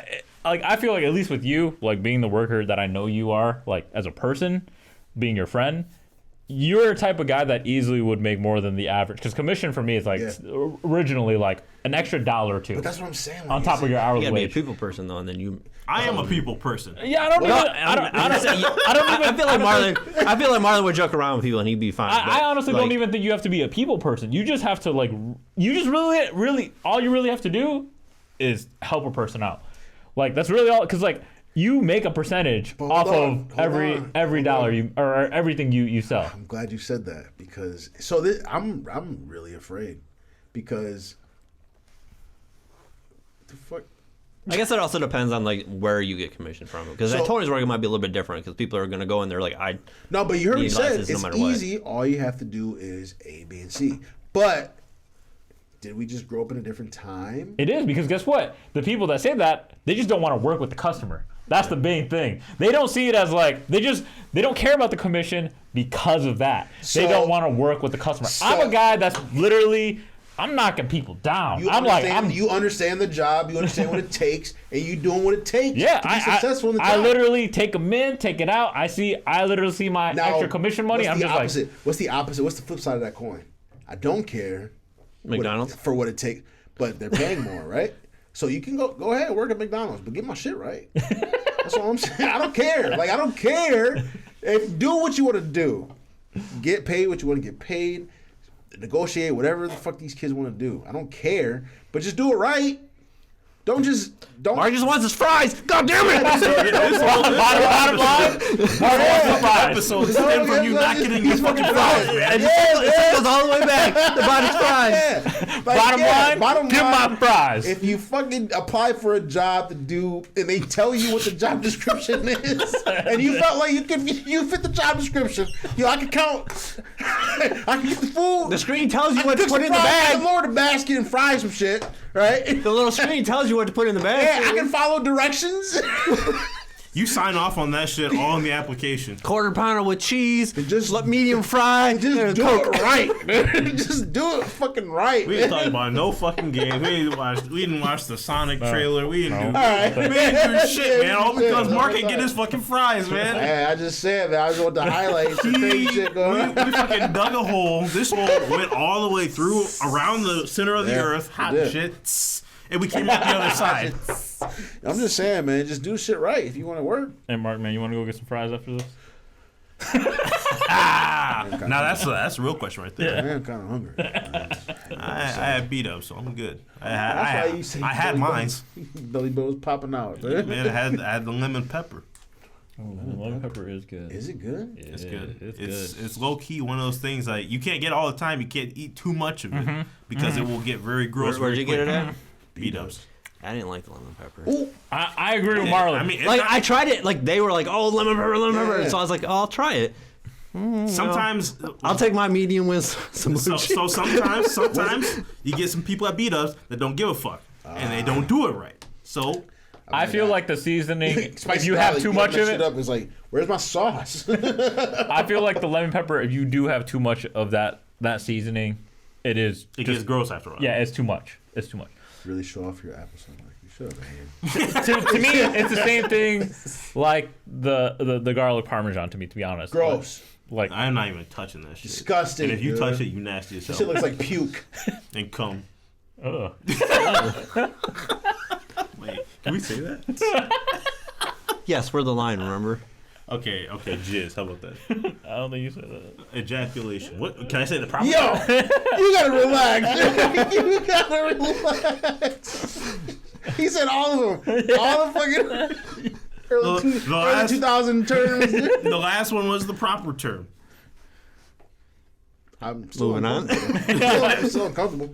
I feel like at least with you, like being the worker that I know you are, like as a person, being your friend, you're a type of guy that easily would make more than the average. Because commission for me is like originally like an extra $1 or $2. But that's what I'm saying. Like, on top of your hourly you wage. You gotta be a people person though, and then you. I am a people person. Yeah, I feel like Marlon would joke around with people and he'd be fine. I honestly don't even think you have to be a people person. You just have to really all you really have to do is help a person out. Like that's really all, because like you make a percentage off of every dollar you or everything you sell. I'm glad you said that, because I'm really afraid, because the fuck. I guess it also depends on like where you get commission from, because at Tony's work it might be a little bit different, because people are gonna go in there like No, but you heard me say it's no easy. What. All you have to do is A, B, and C. But did we just grow up in a different time? It is, because guess what? The people that say that, they just don't want to work with the customer. That's the main thing. They don't see it as like they don't care about the commission because of that. They don't want to work with the customer. I'm a guy that's literally. I'm knocking people down. You understand the job. You understand what it takes, and you doing what it takes to be successful in the job. I literally take them in, take it out. I literally see my extra commission money. I'm just opposite? What's the opposite? What's the flip side of that coin? I don't care. McDonald's for what it takes, but they're paying more, right? So you can go ahead and work at McDonald's, but get my shit right. That's all I'm saying. I don't care. Like, I don't care. If do what you want to do, get paid what you want to get paid. Negotiate whatever the fuck these kids want to do. I don't care, but just do it right. Don't. Mark just wants his fries. God damn it! Bottom line. Episode is from you not getting your fucking fries, man. It goes all the way back. The body's fries. Yeah. Bottom line. Give my fries. If you fucking apply for a job to do, and they tell you what the job description is, and you felt like you fit the job description, I can count. I can get the food. The screen tells you what to put in the bag. I can lower the basket and fry some shit. Right? The little screen tells you what to put in the bag. Yeah, I can follow directions. You sign off on that shit on the application. Quarter pounder with cheese, just medium fry, just do it right. Just do it fucking right. We didn't talk about no fucking games. We didn't watch the Sonic trailer. We didn't do shit, man. All because Mark ain't get his fucking fries, man. Hey, I just said, man. I just want the highlights. Shit going we fucking dug a hole. This hole went all the way through around the center of the earth. Hot shit. And we came out the other side. I'm just saying, man, just do shit right if you want to work. Hey, Mark, man, you want to go get some fries after this? Now that's a real question right there. Yeah. Man, I'm kind of hungry. I had beat up, so I'm good. I had mine. Belly button was popping out. Man, I had the lemon pepper. Lemon pepper is good. Is it good? Yeah, It's good. It's good. It's low key one of those things like you can't get all the time. You can't eat too much of it because it will get very gross. Where'd you get it at? B-dubs. I didn't like the lemon pepper. Ooh. I agree with Marlon. I mean, it's Like not- I tried it. Like they were like, "Oh, lemon pepper," Yeah. so I was like, "Oh, I'll try it." sometimes I'll take my medium with some blue so cheese. sometimes you get some people at B-dubs that don't give a fuck and they don't do it right. So I feel like the seasoning, if Spicy you have garlic, too you much mix of it, up, it's like, where's my sauce? I feel like the lemon pepper, if you do have too much of that seasoning, it gets gross after a while. Yeah, it's too much. It's too much. Really show off your applesauce like you should, man. to me, it's the same thing like the garlic parmesan to me, to be honest. Gross. Like I'm not even touching that shit. Disgusting. And if you dude. touch it, you nasty as This hell. shit looks like puke. And cum. ugh. Wait, can we say that? Yes, we're the line. Remember? Okay, jizz. How about that? I don't think you said that. Ejaculation. What can I say the proper? Yo, you gotta relax. You gotta relax. He said all of them. All the fucking early 2000 terms. The last one was the proper term. I'm still Moving on. I'm still uncomfortable.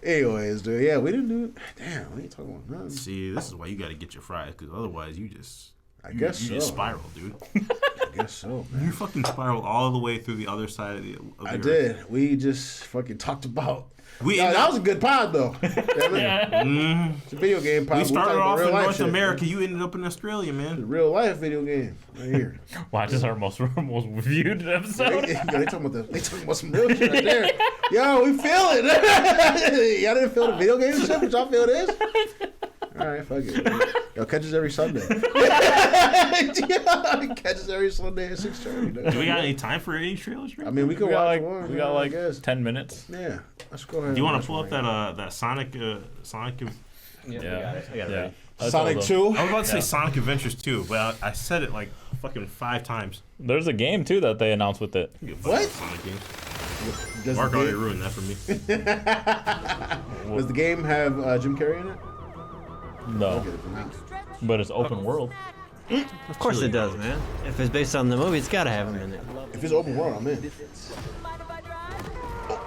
Anyways, dude, yeah, we didn't do it. Damn, we ain't talking about nothing. See, this is why you got to get your fries, because otherwise you just. I guess you so. just spiral, dude. I guess so, man. You fucking spiraled all the way through the other side of the. I did. We just fucking talked about. We Yo, that was a good pod, though. It's a video game pod. We We're started talking about off real in life North shit, America. man. You ended up in Australia, man. Real life video game right here. Wow, this is our most viewed episode. They talking about some real shit right there. Yo, we feel it. Y'all didn't feel the video game shit, but y'all feel this? All right, fuck it. Yo, catch us every Sunday. Catch us every Sunday at 6:30. Do we got any time for any trailers? I mean, we could We got watch like one. we yeah, got I like guess. 10 minutes. Yeah, let's go ahead. Do you want and to pull up watch that Sonic? Yeah, Yeah, I got it yeah. ready. one. Sonic 2. I was about to say Sonic Adventures 2, but I said it like fucking 5 times. There's a game too that they announced with it. What? Sonic game. Does Mark the already game, ruined that for me. does the game have Jim Carrey in it? No, I'll get it for now. but it's open world. Of course it does, man. If it's based on the movie, it's gotta have him in it. If it's open world, I'm in. Mind if I drive?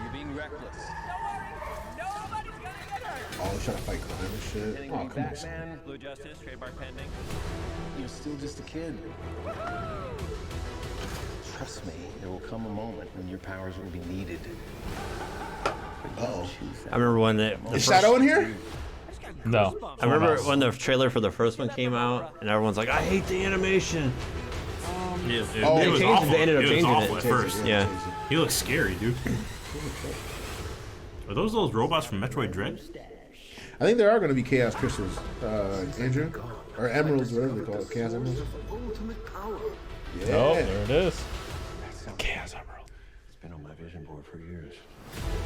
You're being reckless. Nobody's gonna get hurt. Oh, he's trying to fight crime and shit. Getting Oh, me come on, son. Batman. Blue Justice, trademark pending. You're still just a kid. Trust me, there will come a moment when your powers will be needed. Uh-oh. I remember when Is Shadow in here? No, I remember when the trailer for the first one came out, and everyone's like, "I hate the animation." Yeah, Oh, it they was changed it. awful. They ended up it was changing awful it. at first. Yeah. He looks scary, dude. Are those robots from Metroid Dread? I think there are going to be Chaos Crystals, Andrew. Or Emeralds, whatever they call it. Chaos Emeralds. Yeah. oh, there it is. Chaos Emerald. It's been on my vision board for years.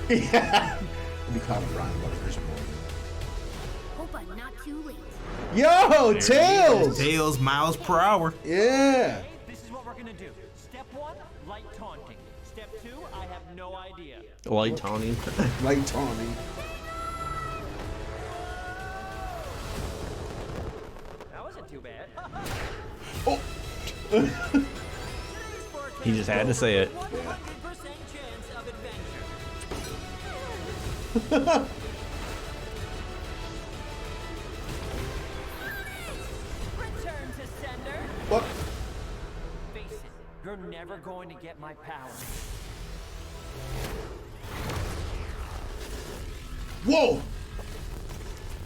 Yeah. We'll be calling Brian about this morning. Hope I'm not too late. Yo, Tails! Tails miles per hour. Yeah. This is what we're gonna do. Step 1, light taunting. Step 2, I have no idea. Light taunting. Light taunting. That wasn't too bad. Oh. He just had to say it. 100% chance of adventure. Return to sender. What? Face it, you're never going to get my power. Whoa!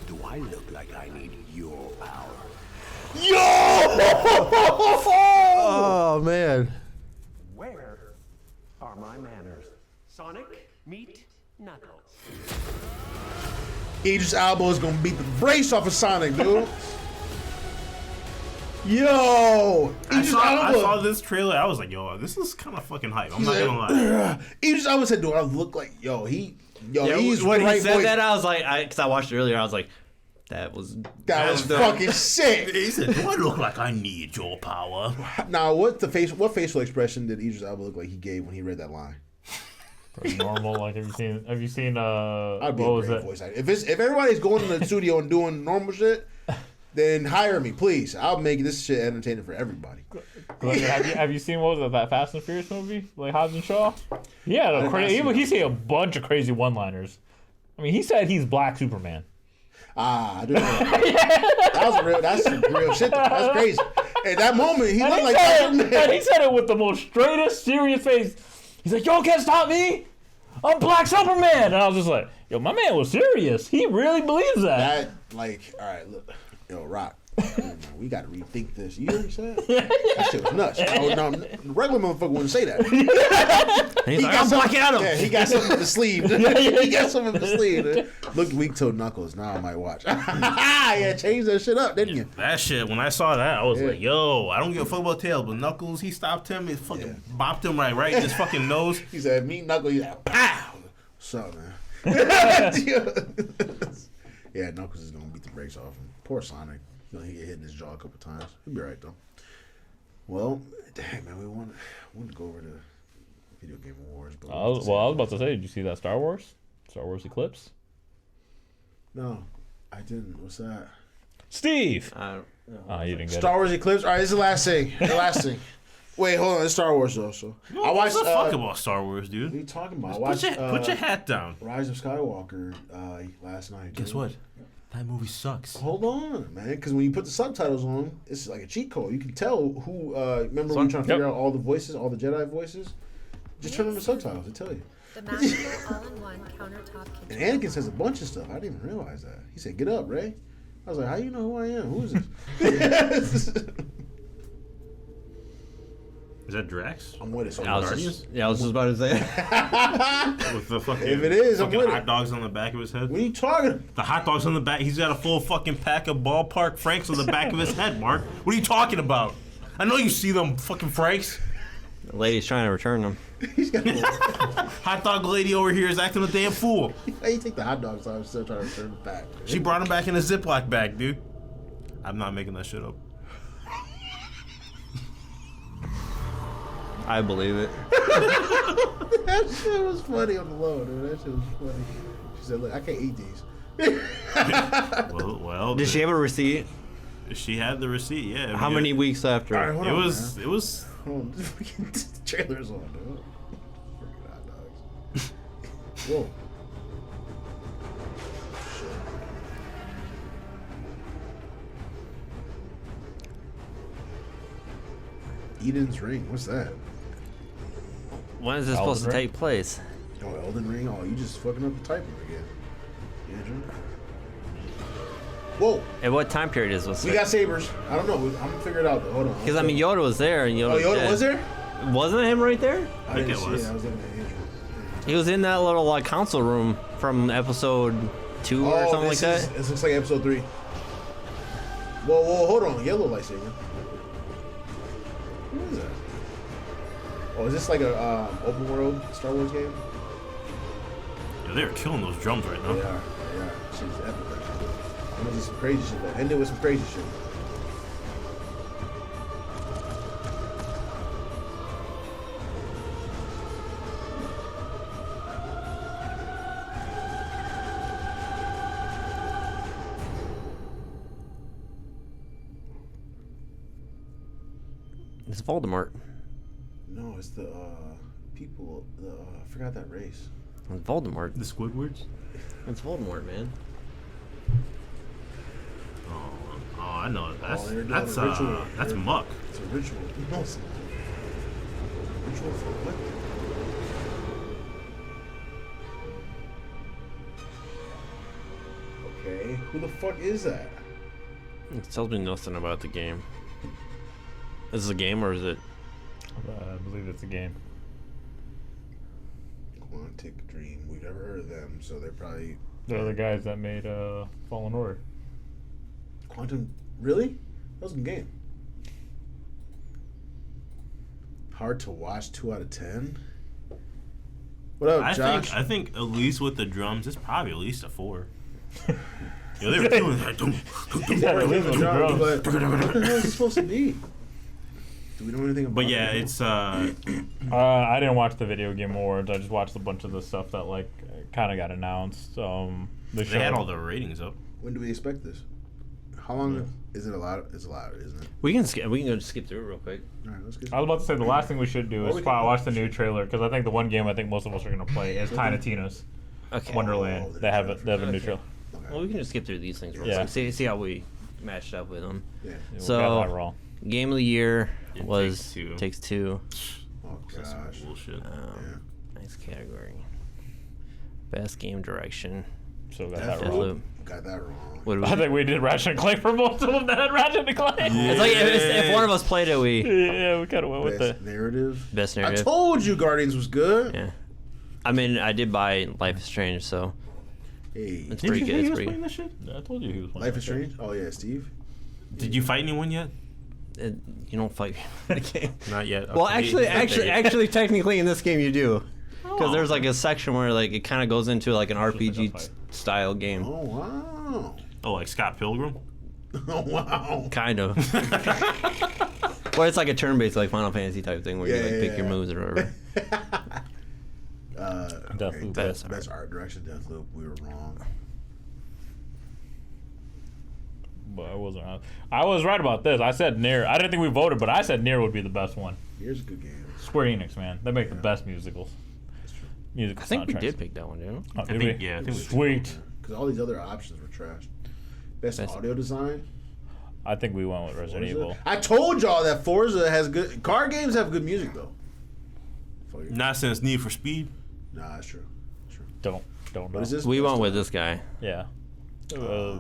Do I look like I need your power? Yo! Oh man. Where are my manners? Sonic, meet Knuckles. Idris Elba is gonna beat the brace off of Sonic, dude. Yo! I Idris saw Elba. this trailer. I was like, yo, this is kind of fucking hype. I'm not gonna lie. Idris Elba said, "Do I look like he's when he right said voice. that, I was like, because I watched it earlier, I was like, that was That was the- fucking sick." He said, do I look like I need your power? Now, what facial expression did Idris Elba look like he gave when he read that line? Normal, like have you seen I'd be what a was great it? voice actor. If everybody's going to the studio and doing normal shit, then hire me, please. I'll make this shit entertaining for everybody. Have you seen what was it, that Fast and Furious movie? Like Hobbs and Shaw? Yeah, he said a bunch of crazy one-liners. I mean, he said he's Black Superman. I didn't know that. That's some real shit. That's crazy. At that moment, he looked like Superman. And he said it with the most straightest, serious face. He's like, "Y'all can't stop me. I'm Black Superman." And I was just like, "Yo, my man was serious. He really believes that." All right, look, yo, Rock. We got to rethink this. You hear what he said? That shit was nuts. No, regular motherfucker wouldn't say that. He's like, I'm Black Adam. Yeah, he got something up his sleeve. He got something up his sleeve. Looked weak-toed Knuckles. Now I might watch. Yeah, change that shit up, didn't you? That shit, when I saw that, I was like, yo, I don't give a fuck about Tails, but Knuckles, he stopped him and fucking bopped him right in his fucking nose. He said, meet Knuckles. He's like, pow! What's up, man? Yeah, Knuckles is going to beat the brakes off him. Poor Sonic. He get hit in his jaw a couple times. He'll be right though. Well, dang man, we want to go over to Video Game Awards. But I was about to say, did you see that Star Wars Eclipse? No, I didn't. What's that? Steve. I You didn't get Star Wars Eclipse. All right, this is the last thing. Wait, hold on. It's Star Wars though. So I watched. What the fuck about Star Wars, dude? What are you talking about? I Put watched, your hat down. Rise of Skywalker last night. Guess what? That movie sucks. Hold on, man. Because when you put the subtitles on, it's like a cheat code. You can tell who. Remember when you trying to figure out all the voices, all the Jedi voices? Just turn on the subtitles. They tell you. The magical all-in-one countertop kitchen. And Anakin says a bunch of stuff. I didn't even realize that. He said, "Get up, Ray." I was like, "How you know who I am? Who is this?" Is that Drax? I'm with it. So I was just about to say. With the fucking, If it is, I'm fucking with hot it. dogs on the back of his head. What are you talking about? The hot dogs on the back. He's got a full fucking pack of ballpark Franks on the back of his head, Mark. What are you talking about? I know you see them fucking Franks. The lady's trying to return them. He's got Hot dog lady over here is acting a damn fool. How you take the hot dogs off and still trying to return it back? She brought him back in a Ziploc bag, dude. I'm not making that shit up. I believe it. That shit was funny on the low, dude. That shit was funny. She said, "Look, I can't eat these." Well. Did she have a receipt? She had the receipt, yeah. How many weeks after? All right, hold It on, was. man. It was. Hold on. The trailer's on, dude. Freaking hot dogs. Whoa. Eden's Ring. What's that? When is this Elden supposed to Ring? take place? Oh, Elden Ring. Oh, you just fucking up the typing again, Andrew. Whoa. And what time period is this? We got sabers. I don't know. I'm gonna figure it out though. Hold on. Because I mean, Yoda was there, and Yoda. Oh, Yoda dead. was there? Wasn't him right there? I think didn't it see was. it. I was looking at Andrew. He was in that little like council room from episode 2 or something like that. This looks like episode 3. Whoa, hold on. Yellow lightsaber. What is that? Oh, is this like a open world Star Wars game? Yeah, they are killing those drums right now. They are. Shit's epic. I'm gonna do some crazy shit. But end it with some crazy shit. It's Voldemort. No, it's the people. I forgot that race. It's Voldemort. The Squidwards? It's Voldemort, man. Oh, I know. they're doing a ritual. That's muck. It's a ritual. No, it's not. Ritual for what? Okay, who the fuck is that? It tells me nothing about the game. Is this a game or is it? I believe it's a game. Quantic Dream. We've never heard of them, so they're probably They're the guys that made Fallen Order. Quantum. Really? That was a good game. Hard to watch. 2 out of 10. What up, Josh? I think at least with the drums, it's probably at least a 4. Yo, they were doing that. Yeah, But the drums. what the hell is it supposed to be? Do we know anything about But yeah, it? it's I didn't watch the video game awards. I just watched a bunch of the stuff that like kind of got announced. they had all the ratings up. When do we expect this? How long is it? A lot. It's a lot, isn't it? We can go skip through it real quick. All right, let's get. I was about to say the last thing we should do Or is we probably can- watch the new trailer because I think the one game I think most of us are gonna play is Tiny Tina's Okay. Wonderland. Oh, the They have trailer. a new Okay. trailer. Well, we can just skip through these things real Yeah. quick. See how we matched up with them. Yeah. We So- got that wrong. Game of the year It was Takes Two. Takes Two. Oh That's some gosh. bullshit. Nice category. Best game direction. So got Deathloop. that wrong. Deathloop. Got that wrong. What do I think we did Ratchet and Clank for most of them that had Ratchet and Clank. It's like if one of us played it, we Yeah, we kind of went with Best the. narrative. best I narrative. told you Guardians was good. Yeah. I mean, I did buy Life is Strange, so Hey, it's Did pretty you good. say It's he was pretty playing good. that shit? Yeah, I told you he was. Life is Strange. Oh yeah, Steve. Did you fight anyone yet? You don't fight in the game. Not yet. Well, Okay. actually, technically, in this game you do, because there's like a section where like it kind of goes into like an RPG style game, Oh wow. Oh, like Scott Pilgrim? Oh wow. kind of. Or it's like a turn-based like Final Fantasy type thing where you like pick your Yeah. moves or whatever. Deathloop. Best art direction. Deathloop. We were wrong. But I wasn't. I was right about this. I said Nier. I didn't think we voted, but I said Nier would be the best one. Here's a good game. Square Enix, man, they make the best musicals. Music. I think we did pick that one, didn't we? Oh, I did think, we? yeah, I think we Sweet. Because all these other options were trash. Best audio design. I think we went with Resident Forza. Evil. I told y'all that Forza has good. Car games have good music though. Fuck it. Not since Need for Speed. Nah, that's true. True. Don't know. What is this? We Best went with design? this guy. Yeah.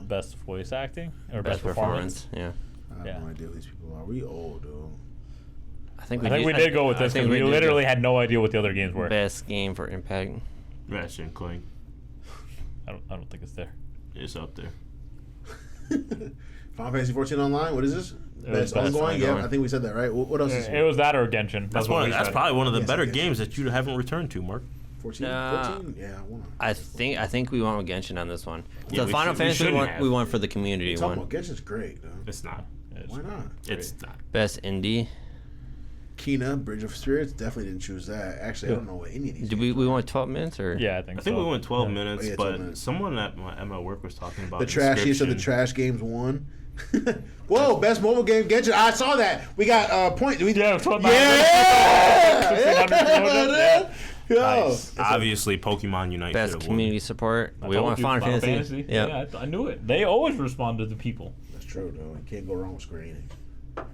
Best voice acting or Best performance. Yeah. I have Yeah. no idea who these people are. We old, dude. I think I think we did go with this I think because we did literally the had no idea what the other games were. best game for impact. Ratchet and Clank. I don't think it's there. It's up there. Final Fantasy 14 Online. What is this? was Best best ongoing. Yeah, ongoing. I think we said that right. What else is It here? was that or Genshin. That's what we That's said. probably one of the Yes, better yes. games that you haven't returned to, Mark. 14. Uh, 14. Yeah, I wanna. I think we went with Genshin on this one. Yeah, the we Final should- we Fantasy shouldn't one have. we went for the community Talking one. about Genshin's great, though. It's not. It's Why not? It's not. Best indie. Kina, Bridge of Spirits. Definitely didn't choose that. Actually, I don't know what any of these. Did we games are. went 12 minutes or? Yeah, I think. I think so. we went 12 Yeah. minutes, Oh, yeah, 12 but minutes. someone at my work was talking about The trash. He said the Inscription. trash games won. Whoa, best mobile game Genshin. I saw that. We got point. Yeah, 12 Yeah. Yo. Nice. Obviously, Pokemon Unite. Best should've community support. I We told went you, Final Fantasy. Yeah, I knew it. They always respond to the people. That's true, though. You can't go wrong with Square Enix.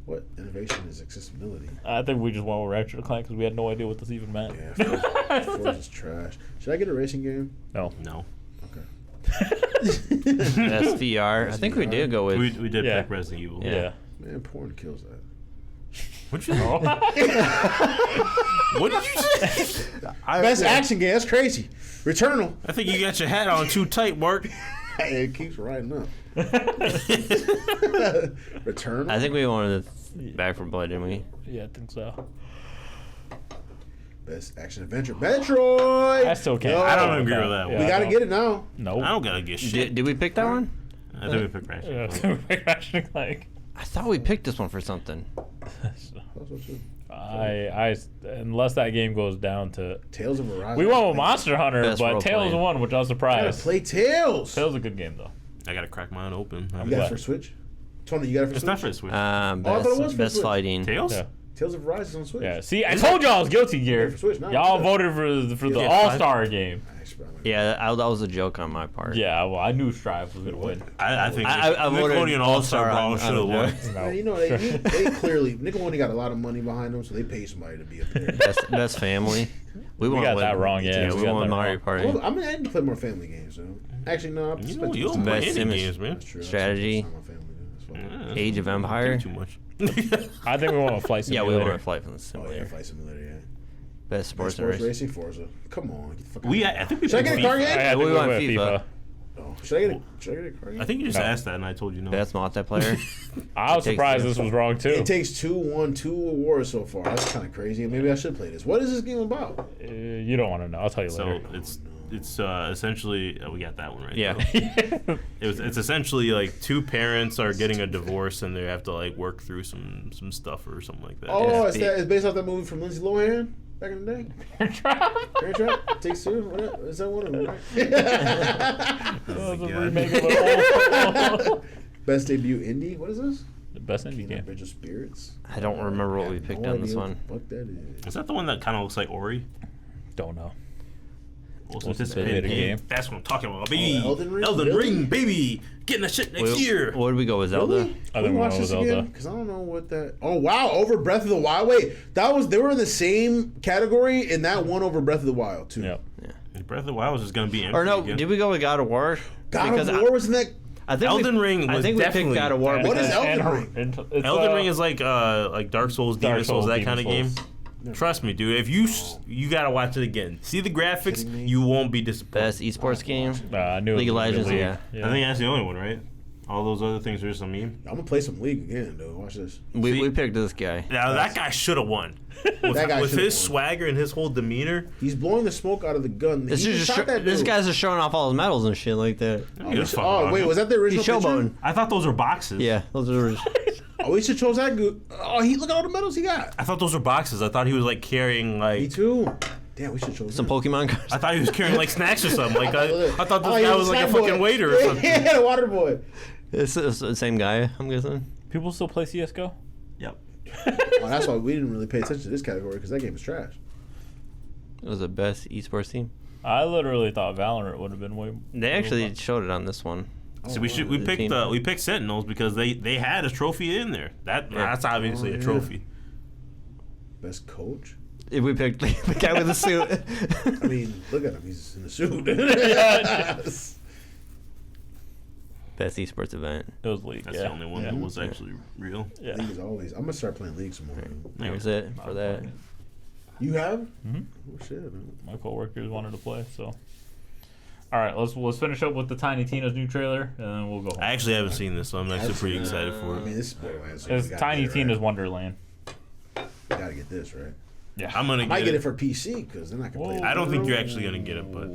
What innovation is accessibility? I think we just went with Ratchet and Clank because we had no idea what this even meant. Yeah, Forza's trash. Should I get a racing game? No. won. No, Okay. Best VR. I think we VR. did go with. we did Yeah. pick Resident Evil. Yeah. Man, porn kills that. What you? Oh. What did you say? Best action game. That's crazy. Returnal. I think you got your hat on too tight, Mark. It keeps riding up. Returnal. I think we wanted Back 4 Blood, didn't we? Yeah, I think so. Best action adventure. Metroid. I still can't. Yo, I don't agree with that one. We gotta get it now. No. I don't gotta get shit. Did we pick that one? I think we picked Ratchet. Yeah, and Clank. Ratchet and Clank. I thought we picked this one for something. Also, too. I unless that game goes down to. Tales of Arise. We went with Monster Hunter, Best but role Tails playing. won, which I was I gotta surprised. play Tales. Tails is a good game though. I gotta crack mine open. You got glad. it for Switch? Tony, you got it for It's Switch? not for the Switch. I thought it was Best for best Switch. fighting. Tails? Yeah. Tales of Arise is on Switch. Yeah. See, I told y'all I was guilty gear. For Switch, no, Y'all yeah. voted for the Yeah, All Star game. Nice, bro. Yeah, that was a joke on my part. Yeah, well, I knew Strive was gonna win. I think I voted Nickelodeon All-Star All-Star Brawl on- should have on won. that. No. Man, you know, they clearly, Nickelodeon got a lot of money behind them, so they paid somebody to be up there. Best family. We We went got with- that wrong. Yeah, we we got went that Mario wrong. Party. Well, I mean, I need to play more family games, though. Actually, no. You don't play Best any image. games, man. That's true. Strategy. That's not my family, dude. That's fine. Age of Empire. Too much. I think we went with Flight Yeah, Simulator. we went with Flight from the Oh, yeah, Simulator. Flight Simulator, yeah. Best sports and Sports racing. racing, Forza. Come on. Get the fuck We, out of I think we Should I picked get a car FIFA. game? I think We we went went with FIFA. FIFA. Oh, should I get a car game? I think you just No. asked that, and I told you no. Best multiplayer. I was Takes surprised Two. this was wrong too. It Takes Two won 2 awards so far. That's kind of crazy. Maybe I should play this. What is this game about? You don't want to know. I'll tell you So later. it's it's essentially we got that one right. Yeah. It's essentially like two parents are getting a divorce and they have to like work through some stuff or something like that. Oh, it's based off that movie from Lindsay Lohan back in the day. Parent Trap. Takes Two. What is that one of them? Right? That was a remake of an old. Best debut indie. What is this? The best indie game. Bridge of Spirits. I don't remember what we picked on this one. What that is? Is that the one that kind of looks like Ori? Don't know. Most Most anticipated anticipated game. game. That's what I'm talking about, baby. Elden Ring? Elden Really? Ring, baby. Getting that shit next year. What did we go with, Zelda? Really? I Can think we we'll watch go this with again? Zelda. Because I don't know what that. Oh wow! Over Breath of the Wild. Wait, they were in the same category, and that won over Breath of the Wild too. Yep. Breath of the Wild was just gonna be empty Or no, again. did we go with God of War? God of War was in that. I think Elden Ring I was think we definitely- picked God of War What is because Elden Ring? It's, Elden Ring is like Dark Souls, Dark Demon Souls, that Demon kind of game. Souls. Trust me, dude. If you gotta watch it again, see the graphics, Kidding me? you won't be disappointed. best esports game. I knew League it of was Legends, League. yeah. I think that's the only one, right? All those other things are just a meme. I'm gonna play some League again, though. Watch this. We picked this guy. Now that guy should have won. With, That guy with should've his won. swagger and his whole demeanor. He's blowing the smoke out of the gun. This He is just just shot that this dude. guy's just showing off all his medals and shit like that. Oh wait, was that the original He's picture? showboating. I thought those were boxes. Yeah, those are. Oh, we should chose that good. Oh, look at all the medals he got. I thought those were boxes. I thought he was like carrying Me like. too. Damn, we should chose Some him. Pokemon cards. I thought he was carrying like snacks or something. Like I thought Oh, this he guy a was like a snack fucking boy. waiter or something. Yeah, the water boy. It's the same guy, I'm guessing. People still play CS:GO. Yep. Well, that's why we didn't really pay attention to this category because that game is trash. It was the best esports team. I literally thought Valorant would have been way. They actually showed it on this one. So we picked Sentinels because they had a trophy in there. That's obviously Oh, a yeah. trophy. Best coach. If we picked the guy with the suit. I mean, look at him. He's in a suit. Best esports event. It was League. That's yeah. the only one Yeah. that was actually real. Yeah. League is always. I'm gonna start playing League some more. There's it for that. You have? Mhm. Oh shit. Man. My coworkers wanted to play, so. All right, let's finish up with the Tiny Tina's new trailer, and then we'll go home. I actually haven't seen this, so I'm actually pretty excited for I it. mean, this is Borderlands. So It's we gotta Tiny get it, Tina's right? Wonderland. We gotta get this right. Yeah. I'm gonna I might get get it. it for PC because then I can play. Whoa. it. I don't think you're actually gonna get it, but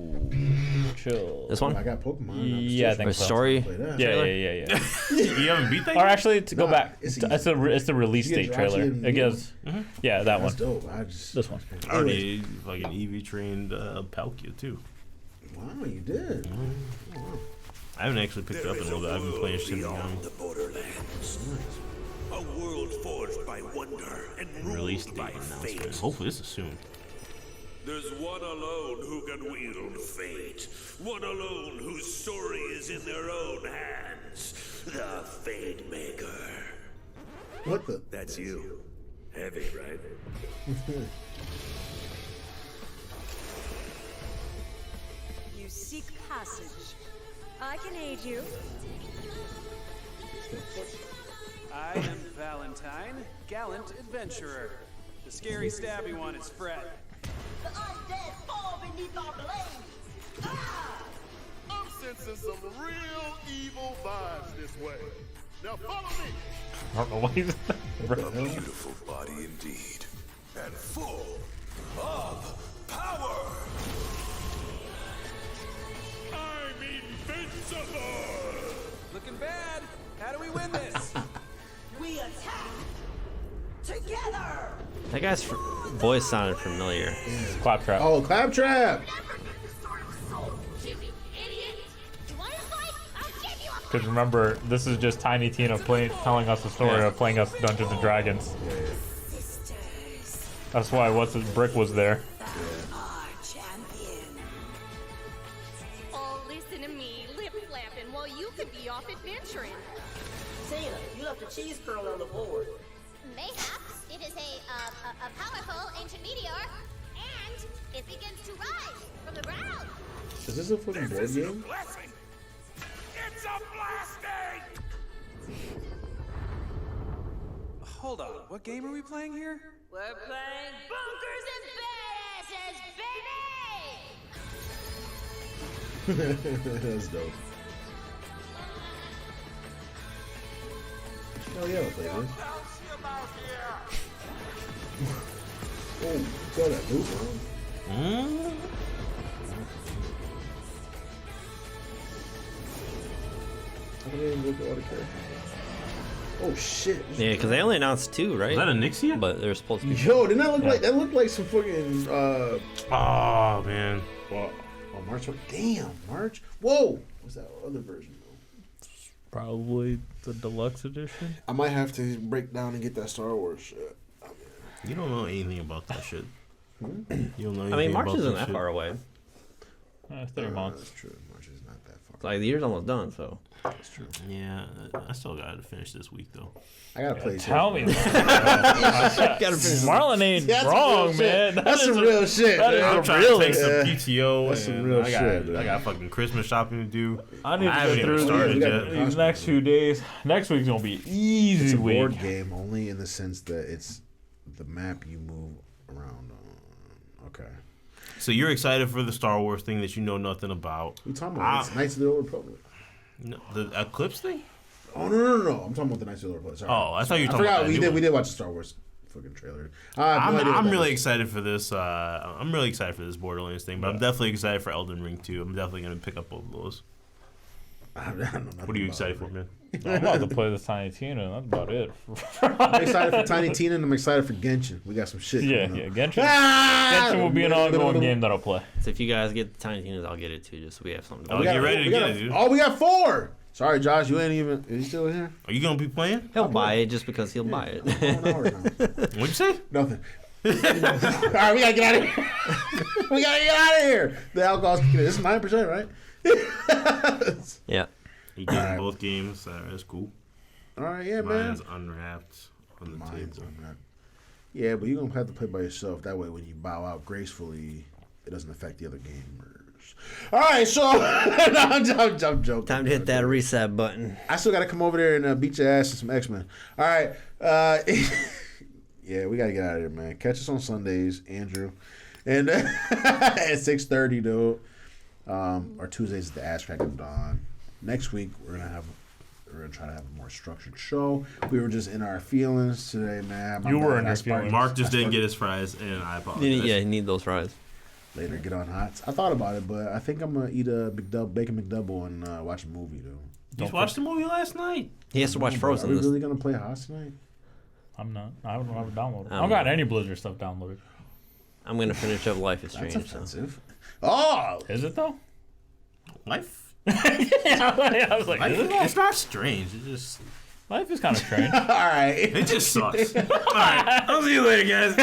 Chill. This I one? got Pokemon. Yeah, I think Or so. story? Play that. Yeah. you haven't beat that. Or actually, to go Nah, back, it's it's the release You date guys are actually trailer. in It the gives, yeah, that one. That's dope. I just This one. I already fucking EV trained Palkia too. Wow, you did. I haven't actually picked it up in a little bit. I've been playing shit around. The borderlands. A world forged by wonder and Release ruled date by announcement. fate. Hopefully this is soon. There's one alone who can wield fate. One alone whose story is in their own hands. The Fate Maker. What the? That's you. Heavy, right? You seek passage. I can aid you. I am Valentine, gallant adventurer. The scary stabby one is Fred. The undead fall beneath our blades. I'm sensing some real evil vibes this way. Now follow me. I don't know what he's. A beautiful body indeed. And full of power. I'm invincible. Looking bad. How do we win this? We attack together. That guy's voice sounded familiar. Claptrap. Oh, Claptrap. Because remember, this is just Tiny Tina telling us the story of playing us Dungeons and Dragons. That's why Brick was there. Our champion. Oh, listen to me, lip flapping while you could be off adventuring. Tina, you left a cheese curl on the board. Mayhaps it is a powerful ancient meteor, and it begins to rise from the ground. Is this a fucking board game? Blessing. It's a blasting. Hold on. What game are we playing here? We're playing bunkers and badasses, baby! That's dope. Oh yeah, I'll play this. Oh, you saw that move, huh? names of all the characters. Oh shit! Yeah, because they only announced 2, right? Is that a Nixia? But they're supposed to be. Yo, didn't that look like that? Looked like some fucking. Oh man. Well, March. Damn, March. Whoa! What's that other version? Probably the deluxe edition. I might have to break down and get that Star Wars shit. You don't know anything about that shit. You don't know anything I mean, March about isn't that that shit. far away. 3 months. That's true. March is not that far. Like the year's almost done, so. That's true. Yeah, I still got to finish this week though. I gotta play. Tell me, Marlon ain't wrong, man. That's some real shit. I'm trying to take some PTO. That's some real shit. I got fucking Christmas shopping to do. I need to haven't get even through started yet. these next few days. Next week's gonna be easy It's a week. board game only in the sense that it's the map you move around on. Okay. So you're excited for the Star Wars thing that you know nothing about? We talking about it's Knights of the Old Republic. No, the Eclipse thing? Oh no! I'm talking about the Knights of the Old Republic. Sorry. Oh, I thought you were talking about about that. we We did watch the Star Wars fucking trailer. I'm really excited for this. I'm really excited for this Borderlands thing, but I'm definitely excited for Elden Ring too. I'm definitely gonna pick up both of those. What are you excited for, man? I'm about to play this Tiny Tina. That's about it. I'm excited for Tiny Tina and I'm excited for Genshin. We got some shit. Yeah, going on. Genshin. Genshin will be an ongoing game that I'll play. So if you guys get the Tiny Tinas, I'll get it too, just so we have something. Oh, get ready to get it, dude. Oh, we got 4. Sorry, Josh, you ain't even. Is he still here? Are you gonna be playing? He'll buy it just because he'll buy it. What'd you say? Nothing. All right, we gotta get out of here. We gotta get out of here. The alcohol's kicking in. This is 9%, right? Yeah. You getting both games. That's cool. All right, yeah, man. Mine's unwrapped on the table. Yeah, but you're going to have to play by yourself. That way, when you bow out gracefully, it doesn't affect the other gamers. All right, so... I'm joking. Time to hit that reset button. I still got to come over there and beat your ass in some X-Men. All right. Yeah, we got to get out of here, man. Catch us on Sundays, Andrew. And at 6:30, dude. Or Tuesdays at the Ass Crack of Dawn. Next week, we're gonna try to have a more structured show. We were just in our feelings today, man. You were in your feelings. Mark just didn't get his fries, and I apologize. Yeah, you need those fries. Later, get on hot. I thought about it, but I think I'm gonna eat a bacon McDouble and watch a movie, though. You watched the movie last night. He has to watch Frozen. Are we really gonna play Hots tonight? I'm not. I don't have it downloaded. I don't got any Blizzard stuff downloaded. I'm gonna finish up Life is That's Strange. offensive. Oh, is it though? Life? I was like, it's not strange. It just life is kind of strange. All right. It just sucks. All right. I'll see you later, guys.